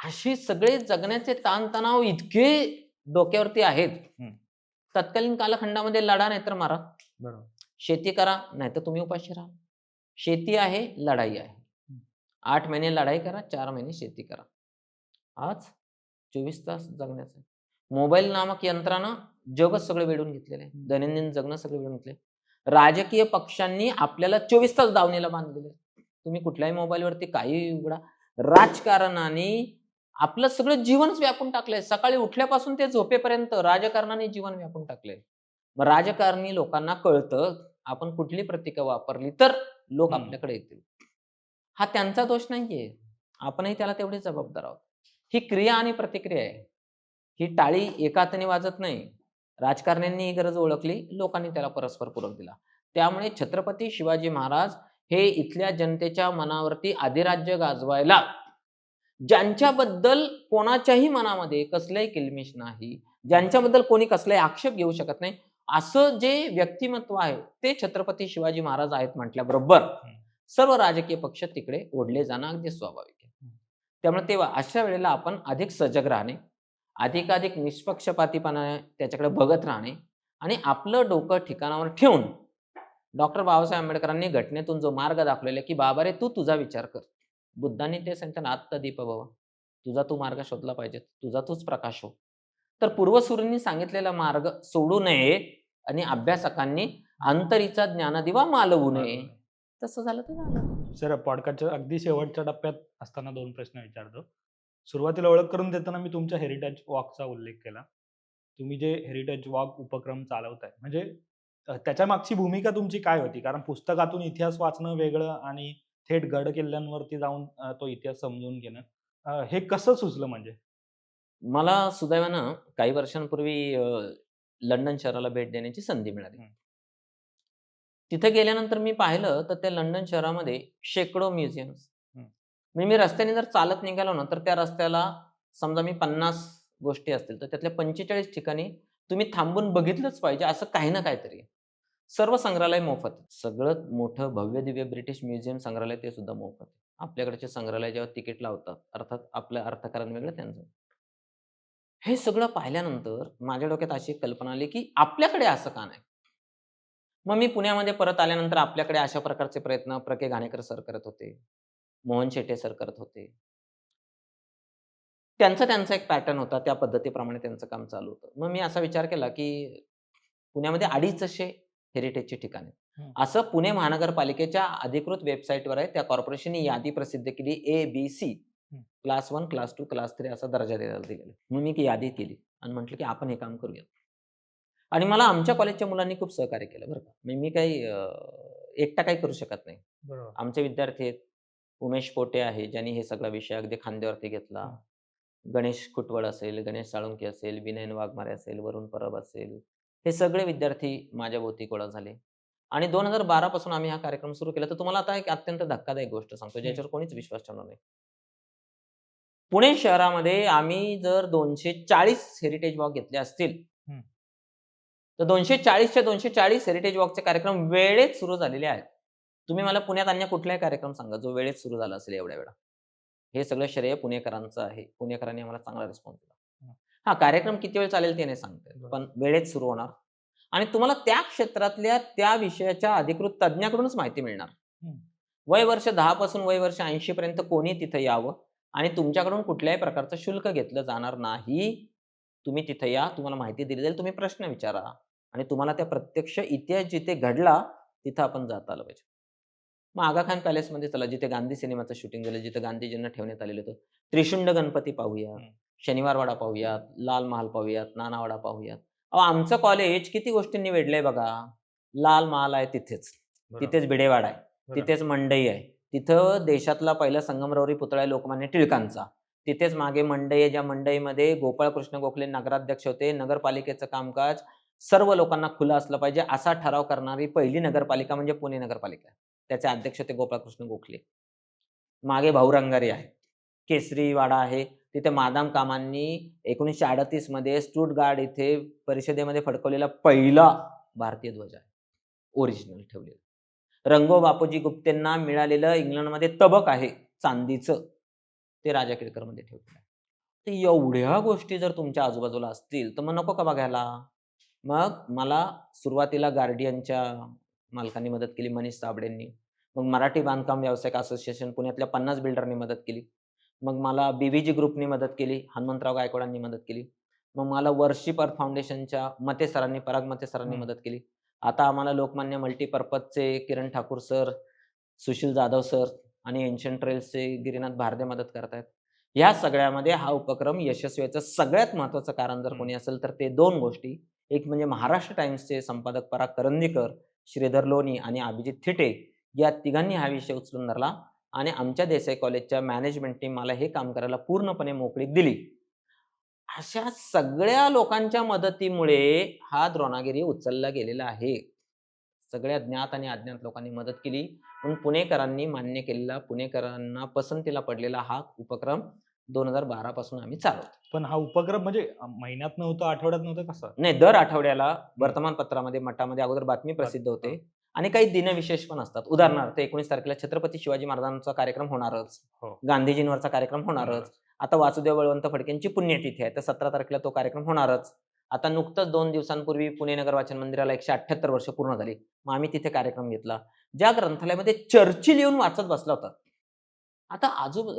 असे सगळे जगण्याचे ताणतणाव इतके डोक्यावरती आहेत. हं. तत्कालीन कालखंडामध्ये लढा नाहीतर मारा. बरोबर. शेती करा, नाहीतर तुम्ही उपाशी राहा. शेती आहे, लढाई आहे. हं. 8 महिने लढाई करा, 4 महिने शेती करा. आज 24 तास जगण्याचं. मोबाईल नामक यंत्रानं जगच सगळं वेढून घेतलेलं आहे. दैनंदिन जगणं सगळं वेढून घेतलंय. राजकीय पक्षांनी आपल्याला 24 तास दावणीला बांधलेलं आहे. तुम्ही कुठल्याही मोबाईलवरती काहीही उघडा. राजकारणाने आपलं सगळं जीवनच व्यापून टाकलंय. सकाळी उठल्यापासून ते झोपेपर्यंत राजकारणाने जीवन व्यापून टाकलंय. मग राजकारणी लोकांना कळतं, आपण कुठली प्रतीकं वापरली तर लोक हं. आपल्याकडे येतील. हा त्यांचा दोष नाहीये. आपणही त्याला तेवढे जबाबदार आहोत. ही क्रिया आणि प्रतिक्रिया आहे. ही टाळी एका हाताने वाजत नाही. राजकारण्यांनी ही गरज ओळखली, लोकांनी त्याला परस्पर पूरक दिला. त्यामुळे छत्रपती शिवाजी महाराज हे इथल्या जनतेच्या मनावरती अधिराज्य गाजवायला ज्यांच्याबद्दल कोणाच्याही मनामध्ये कसलंही किल्मिष नाही, ज्यांच्याबद्दल कोणी कसलाही आक्षेप घेऊ शकत नाही, असं जे व्यक्तिमत्व आहे, ते छत्रपती शिवाजी महाराज आहेत म्हटल्याबरोबर हं. सर्व राजकीय पक्ष तिकडे ओढले जाणं अगदी स्वाभाविक आहे. हं. त्यामुळे तेव्हा अशा वेळेला आपण अधिक सजग राहणे, अधिकाधिक निष्पक्षपातीपणा त्याच्याकडे बघत राहणे आणि आपलं डोकं ठिकाणावर ठेवून डॉक्टर बाबासाहेब आंबेडकरांनी घटनेतून जो मार्ग दाखवलेला की "बाबा रे, तू तुझा विचार कर." बुद्धांनी ते सांगितलं ना, "आत्तदीप भव." तुझा तू मार्ग शोधला पाहिजे. तुझा तूच प्रकाश हो. तर पूर्वसुरींनी सांगितलेला मार्ग सोडू नये आणि अभ्यासकांनी अंतरीचा ज्ञानदिवा मालवू नये. तसं झालं तर झालं. सर पॉडकास्टच्या अगदी शेवटच्या टप्प्यात असताना 2 प्रश्न विचारतो. सुरुवातीला ओळख करून देताना मी तुमच्या हेरिटेज वॉकचा उल्लेख केला. तुम्ही जे हेरिटेज वॉक उपक्रम चालवताय म्हणजे त्याच्यामागची भूमिका तुमची काय होती? कारण पुस्तकातून इतिहास वाचणं वेगळं आणि थेट गड किल्ल्यांवरती जाऊन तो इतिहास समजून घेणं. हे कसं सुचलं म्हणजे? मला सुदैवानं काही वर्षांपूर्वी लंडन शहराला भेट देण्याची संधी मिळाली. हं. तिथे गेल्यानंतर मी पाहिलं तर त्या लंडन शहरामध्ये शेकडो म्युझियम्स. हं. म्हणजे मी रस्त्याने जर चालत निघालो ना, तर त्या रस्त्याला समजा मी 50 गोष्टी असतील, तर त्यातल्या 45 ठिकाणी तुम्ही थांबून बघितलंच पाहिजे असं काही ना काहीतरी आहे. सर्व संग्रहालय मोफत आहे. सगळं मोठं भव्य-दिव्य ब्रिटिश म्युझियम संग्रहालय ते सुद्धा मोफत आहे. आपल्याकडचे संग्रहालय जेव्हा तिकीट लावतात, अर्थात आपलं अर्थकारण वेगळं त्यांचं. हे सगळं पाहिल्यानंतर माझ्या डोक्यात अशी एक कल्पना आली, की आपल्याकडे असं का नाही? मग मी पुण्यामध्ये परत आल्यानंतर आपल्याकडे अशा प्रकारचे प्रयत्न घाणेकर सर करत होते. मोहन शेटे सर करत होते. त्यांचा एक पॅटर्न होता. त्या पद्धतीप्रमाणे त्यांचं काम चालू होतं. मग मी असा विचार केला, की पुण्यामध्ये 2.5 असे हेरिटेजची ठिकाणं आहेत. हं. असं पुणे महानगरपालिकेच्या अधिकृत वेबसाईटवर आहे. त्या कॉर्पोरेशनने यादी प्रसिद्ध केली A-B-C हं. क्लास 1, क्लास 2, क्लास 3 असा दर्जा दिलेला आहे. मग मी ती यादी केली आणि म्हटलं, की आपण हे काम करूया. आणि मला आमच्या कॉलेजच्या मुलांनी खूप सहकार्य केलं बरं का. म्हणजे मी काही एकटा काही करू शकत नाही. बरोबर. आमचे विद्यार्थी आहेत. उमेश पोटे आहे, ज्यांनी हे सगळा विषय अगदी खांद्यावरती घेतला. हं. गणेश खुटवळ असेल, गणेश साळुंखे असेल, विनयन वाघमारे असेल, वरुण परब असेल, हे सगळे विद्यार्थी माझ्याभोवती गोळा झाले. आणि 2012 पासून आम्ही हा कार्यक्रम सुरू केला. तर तुम्हाला आता एक अत्यंत धक्कादायक गोष्ट सांगतो, हं. ज्याच्यावर कोणीच विश्वास ठेवणार नाही. पुणे शहरामध्ये आम्ही जर 240 हेरिटेज वॉक घेतले असतील, हं. तर 240च्या 240 हेरिटेज वॉकचे कार्यक्रम वेळेत सुरू झालेले आहेत. तुम्ही मला पुण्यात अन्य कुठलाही कार्यक्रम सांगा, जो वेळेत सुरू झाला असेल एवढ्या वेळा. हे सगळं श्रेय पुणेकरांचं आहे. पुणेकरांनी आम्हाला चांगला रिस्पॉन्स दिला. हं. हां, कार्यक्रम किती वेळ चालेल ते नाही सांगता येत. बरं. पण वेळेत सुरू होणार आणि तुम्हाला त्या क्षेत्रातल्या त्या विषयाच्या अधिकृत तज्ञाकडूनच माहिती मिळणार. हं. वय वर्ष 10 पासून वय वर्ष 80 पर्यंत कोणी तिथं यावं आणि तुमच्याकडून कुठल्याही प्रकारचं शुल्क घेतलं जाणार नाही. तुम्ही तिथं या, तुम्हाला माहिती दिली जाईल, तुम्ही प्रश्न विचारा आणि तुम्हाला त्या प्रत्यक्ष इतिहास जिथे घडला, तिथं आपण जाता आलं पाहिजे. मग आगा खान पॅलेसमध्ये चला, जिथे गांधी सिनेमाचं शूटिंग झालं, जिथं गांधीजींना ठेवण्यात आलेलं होतं. त्रिशुंड गणपती पाहूया, हं. शनिवारवाडा पाहूयात, लाल महाल पाहूयात, नानावाडा पाहूयात. अहो, आमचं कॉलेज किती गोष्टींनी वेढलंय बघा. लाल महाल आहे तिथेच. बरोबर. तिथेच भिडेवाडा आहे. बरोबर. तिथेच मंडई आहे. तिथं देशातला पहिला संगमरवरी पुतळा आहे लोकमान्य टिळकांचा. तिथेच मागे मंडई आहे, ज्या मंडईमध्ये गोपाळकृष्ण गोखले नगराध्यक्ष होते. नगरपालिकेचं कामकाज सर्व लोकांना खुलं असलं पाहिजे, असा ठराव करणारी पहिली नगरपालिका म्हणजे पुणे नगरपालिका आहे. त्याचे अध्यक्ष होते गोपाळकृष्ण गोखले. मागे भाऊ रंगारी आहे. केसरी वाडा आहे. तिथे मादाम कामांनी 1938 मध्ये स्टुटगार्ड इथे परिषदेमध्ये फडकवलेला पहिला भारतीय ध्वज आहे. ओरिजिनल ठेवलेला. रंगो बापूजी गुप्तेंना मिळालेलं इंग्लंडमध्ये तबक आहे चांदीचं. ते राजा केळकरमध्ये ठेवलेलं आहे. तर एवढ्या गोष्टी जर तुमच्या आजूबाजूला असतील, तर मग नको का बघायला? मग मला सुरुवातीला गार्डियनच्या मालकांनी मदत केली, मनीष साबळेंनी. मग मराठी बांधकाम व्यावसायिक असोसिएशन पुण्यातल्या 50 बिल्डरनी मदत केली. मग मला बीव्हीजी ग्रुपनी मदत केली, हनुमंतराव गायकवाडांनी मदत केली. मग मला वर्शिप अर्थ फाउंडेशनच्या मते सरांनी, पराग मते सरांनी हं. मदत केली. आता आम्हाला लोकमान्य मल्टीपर्पजचे किरण ठाकूर सर, सुशील जाधव सर आणि एन्शियंट ट्रेल्सचे गिरीनाथ भारदे मदत करतायत. ह्या सगळ्यामध्ये हा उपक्रम यशस्वी व्हायचं सगळ्यात महत्त्वाचं कारण जर हं. कोणी असेल, तर ते 2 गोष्टी. एक म्हणजे महाराष्ट्र टाइम्सचे संपादक पराग करंदीकर, श्रीधर लोणी आणि अभिजित थिटे या तिघांनी हा विषय उचलून धरला आणि आमच्या देसाई कॉलेजच्या मॅनेजमेंटनी मला हे काम करायला पूर्णपणे मोकळीक दिली. अशा सगळ्या लोकांच्या मदतीमुळे हा द्रोणागिरी उचलला गेलेला आहे. सगळ्या ज्ञात आणि अज्ञात लोकांनी मदत केली. म्हणून पुणेकरांनी मान्य केलेला, पुणेकरांना पसंतीला पडलेला हा उपक्रम 2012 पासून आम्ही चालवतो. पण हा उपक्रम म्हणजे महिन्यात नव्हतं, आठवड्यात नव्हतं कसं? नाही, दर आठवड्याला हं. वर्तमानपत्रामध्ये, मठामध्ये अगोदर बातमी प्रसिद्ध हां. होते आणि काही दिनविशेष पण असतात. उदाहरणार्थ 19 तारखेला छत्रपती शिवाजी महाराजांचा कार्यक्रम होणारच. हो. गांधीजींवरचा कार्यक्रम होणारच. होणारच. आता वासुदेव बळवंत फडकेंची पुण्यतिथी आहे. तर 17 तारखेला तो कार्यक्रम होणारच. आता नुकतंच 2 दिवसांपूर्वी पुणे नगर वाचन मंदिराला 178 वर्ष पूर्ण झाली. मग आम्ही तिथे कार्यक्रम घेतला. ज्या ग्रंथालयामध्ये चर्चिल येऊन वाचत बसला होता. आता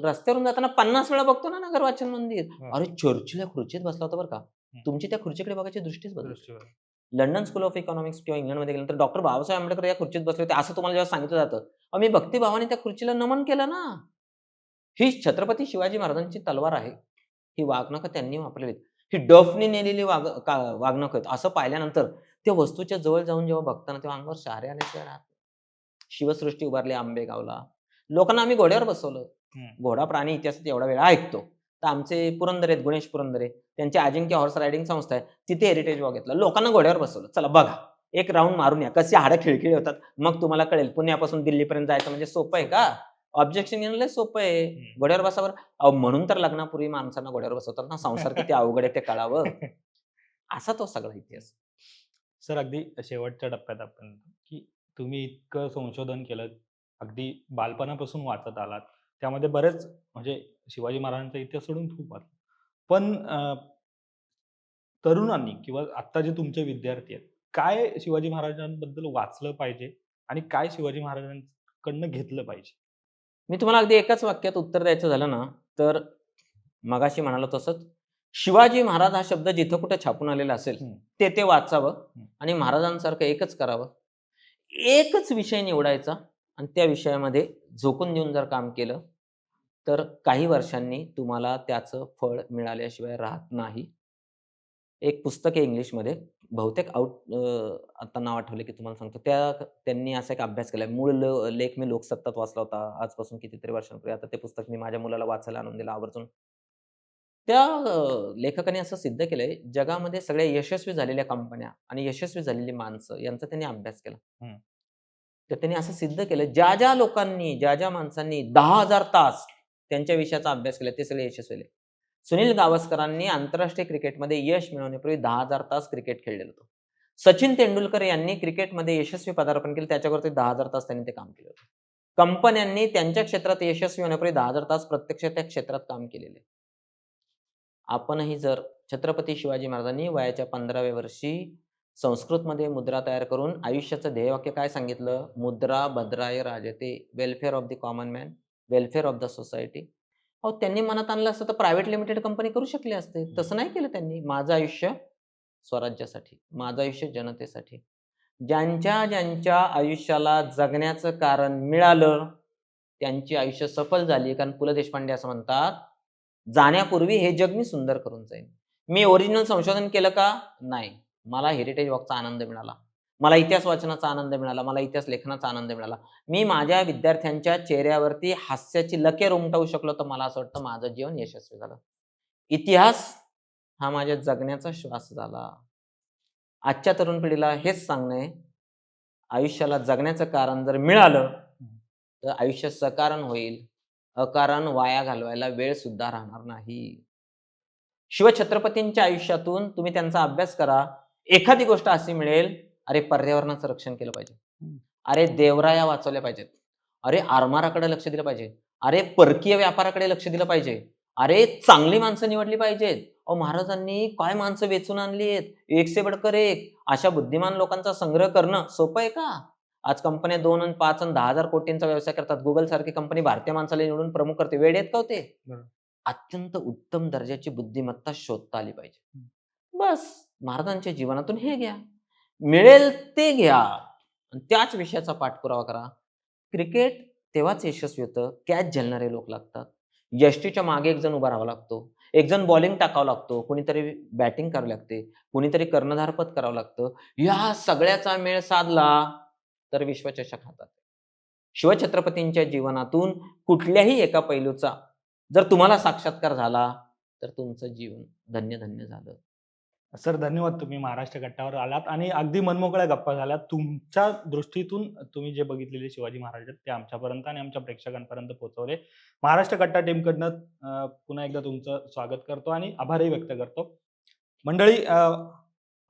रस्त्यावरून जाताना 50 वेळा बघतो ना नगर वाचन मंदिर. हां. अरे चर्चिल या खुर्चीत बसला होता बरं का. हं. तुमची त्या खुर्चीकडे बघायची दृष्टीच बदलते. दृष्टीवर. लंडन स्कूल ऑफ इकॉनॉमिक्स किंवा इंग्लंडमध्ये गेल्यानंतर डॉक्टर बाबासाहेब आंबेडकर या खुर्चीत बसले होते, असं तुम्हाला जेव्हा सांगितलं जातं, मी भक्तिभावाने त्या खुर्चीला नमन केलं ना. ही छत्रपती शिवाजी महाराजांची तलवार आहे. ही वाघनखं त्यांनी वापरलेली आहेत. ही डफनी नेलेली वाघनखं आहेत. असं पाहिल्यानंतर त्या वस्तूच्या जवळ जाऊन जेव्हा बघताना तेव्हा अंगावर शहारे आल्याशिवाय राहत नाही. शिवसृष्टी उभारली आंबेगावला. लोकांना आम्ही घोड्यावर बसवलं. हं. घोडा प्राणी इतिहासात एवढा वेळा ऐकतो. तर आमचे पुरंदरे आहेत, गुणेश पुरंदरे. त्यांची अजिंक्य हॉर्स रायडिंग संस्था आहे. तिथे हेरिटेज वॉक घेतला. लोकांना घोड्यावर बसवलं. चला बघा. एक राउंड मारून या. कशी हाडं खिळखिळी होतात. मग तुम्हाला कळेल पुण्यापासून दिल्लीपर्यंत जायचं म्हणजे सोपं आहे का? ऑब्जेक्शन घेणं लय सोपं आहे. हम्म. घोड्यावर बसावर अहो, म्हणून तर लग्नापूर्वी माणसांना घोड्यावर बसवतात ना, संसार किती अवघड आहे ते कळावं. असा तो सगळा इतिहास. सर अगदी शेवटच्या टप्प्यात आपण की तुम्ही इतकं संशोधन केलं, अगदी बालपणापासून वाचत आलात. त्यामध्ये बरेच म्हणजे शिवाजी महाराजांचा इतिहास सोडून खूप वाचलं. पण तरुणांनी किंवा आत्ता जे तुमचे विद्यार्थी आहेत, काय शिवाजी महाराजांबद्दल वाचलं पाहिजे आणि काय शिवाजी महाराजांकडनं घेतलं पाहिजे? मी तुम्हाला अगदी एकाच वाक्यात उत्तर द्यायचं झालं ना, तर मगाशी म्हणालो तसंच, शिवाजी महाराज हा शब्द जिथं कुठे छापून आलेला असेल, हं. ते वाचावं हं. आणि महाराजांसारखं एकच करावं. एकच विषय निवडायचा आणि त्या विषयामध्ये झोकून देऊन जर काम केलं, तर काही वर्षांनी तुम्हाला त्याचं फळ मिळाल्याशिवाय राहत नाही. एक पुस्तक आहे इंग्लिशमध्ये, बहुतेक आता नाव आठवलं की तुम्हाला सांगतो. त्यांनी असा एक अभ्यास केलाय. मूळ लेख मी लोकसत्तात वाचला होता, आजपासून कितीतरी वर्षांपूर्वी. आता ते पुस्तक मी माझ्या मुलाला वाचायला आणून दिलं आवर्जून. त्या लेखकाने असं सिद्ध केलंय, जगामध्ये सगळ्या यशस्वी झालेल्या कंपन्या आणि यशस्वी झालेली माणसं यांचा त्यांनी अभ्यास केला. हं. तर त्यांनी असं सिद्ध केलं, ज्या लोकांनी, ज्या माणसांनी 10,000 तास त्यांच्या विषयाचा अभ्यास केला, ते सगळे यशस्वी झाले. सुनील गावस्करांनी आंतरराष्ट्रीय क्रिकेटमध्ये यश मिळवण्यापूर्वी 10,000 तास क्रिकेट खेळलेलं होतं. सचिन तेंडुलकर यांनी क्रिकेटमध्ये यशस्वी पदार्पण केलं, त्याच्यावरती 10,000 तास त्यांनी ते काम केलं होतं. कंपन्यांनी त्यांच्या क्षेत्रात यशस्वी होण्यापूर्वी 10,000 तास प्रत्यक्ष त्या क्षेत्रात काम केलेले. आपणही जर छत्रपती शिवाजी महाराजांनी वयाच्या 15व्या वर्षी संस्कृतमध्ये मुद्रा तयार करून आयुष्याचं ध्येयवाक्य काय सांगितलं? मुद्रा भद्राय राजते, welfare of the common man, welfare of the society. अहो, त्यांनी मनात आणलं असतं तर प्रायव्हेट लिमिटेड कंपनी करू शकले असते. तसं नाही केलं त्यांनी. माझं आयुष्य स्वराज्यासाठी, माझं आयुष्य जनतेसाठी. ज्यांच्या आयुष्याला जगण्याचं कारण मिळालं, त्यांची आयुष्य सफल झाली. कारण पु. ल. देशपांडे असं म्हणतात, "जाण्यापूर्वी हे जग मी सुंदर करून जाईन." मी ओरिजिनल संशोधन केलं का? नाही. मला हेरिटेज वॉकचा आनंद मिळाला. मला इतिहास वाचनाचा आनंद मिळाला. मला इतिहास लेखनाचा आनंद मिळाला. मी माझ्या विद्यार्थ्यांच्या चेहऱ्यावरती हास्याची लकीर उमटवू शकलो, तर मला असं वाटतं माझं जीवन यशस्वी झालं. इतिहास हा माझ्या जगण्याचा श्वास झाला. आजच्या तरुण पिढीला हेच सांगणं आहे, आयुष्याला जगण्याचं कारण जर मिळालं, तर आयुष्य सकारण होईल. अकारण वाया घालवायला वेळ सुद्धा राहणार नाही. शिवछत्रपतींच्या आयुष्यातून तुम्ही त्यांचा अभ्यास करा. एखादी गोष्ट अशी मिळेल, अरे पर्यावरणाचं रक्षण केलं पाहिजे. हं. अरे देवराया वाचवल्या पाहिजेत. अरे आरमाराकडे लक्ष दिलं पाहिजे. अरे परकीय व्यापाराकडे लक्ष दिलं पाहिजे. अरे चांगली माणसं निवडली पाहिजेत. अहो, महाराजांनी काय माणसं वेचून आणली आहेत. एक से बढकर एक. अशा बुद्धिमान लोकांचा संग्रह करणं सोपं आहे का? आज कंपन्या 2 आणि 5 आणि 10,000 कोटींचा व्यवसाय करतात. Google सारखी कंपनी भारतीय माणसाला निवडून प्रमुख करते. वेडे आहेत का हो ते? बरोबर. अत्यंत उत्तम दर्जाची बुद्धिमत्ता शोधता आली पाहिजे. हं. बस महाराजांच्या जीवनातून हे घ्या. मिळेल ते घ्या आणि त्याच विषयाचा पाठपुरावा करा. क्रिकेट तेव्हाच यशस्वी होतं, कॅच झेलणारे लोक लागतात. यष्टीच्या मागे एक जण उभा राहावा लागतो. एक जण बॉलिंग टाकावं लागतो. कुणीतरी बॅटिंग करावी लागते. कुणीतरी कर्णधारपद करावं लागतं. या सगळ्याचा मेळ साधला तर विश्वचषक हातात आहे. शिवछत्रपतींच्या जीवनातून कुठल्याही एका पैलूचा जर तुम्हाला साक्षात्कार झाला, तर तुमचं जीवन धन्य झालं. सर धन्यवाद. तुम्ही महाराष्ट्र गट्टावर आलात आणि अगदी मनमोकळ्या गप्पा झाल्यात. तुमच्या दृष्टीतून तुम्ही जे बघितलेले शिवाजी महाराज आहेत ते आमच्यापर्यंत आणि आमच्या प्रेक्षकांपर्यंत पोहोचवले. महाराष्ट्र गट्टा टीमकडनं पुन्हा एकदा तुमचं स्वागत करतो आणि आभारही व्यक्त करतो. मंडळी,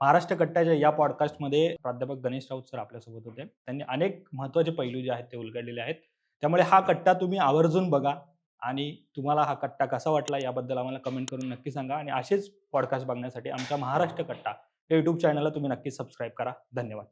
महाराष्ट्र गट्टाच्या या पॉडकास्टमध्ये प्राध्यापक गणेश राऊत सर आपल्यासोबत होते. त्यांनी अनेक महत्त्वाचे पैलू जे आहेत ते उलगडलेले आहेत. त्यामुळे हा कट्टा तुम्ही आवर्जून बघा आणि तुम्हाला हा कट्टा कसा वाटला याबद्दल आम्हाला कमेंट करून नक्की सांगा आणि असेच पॉडकास्ट बघण्यासाठी आमच्या महाराष्ट्र कट्टा या यूट्यूब चॅनलला तुम्ही नक्की सबस्क्राईब करा. धन्यवाद.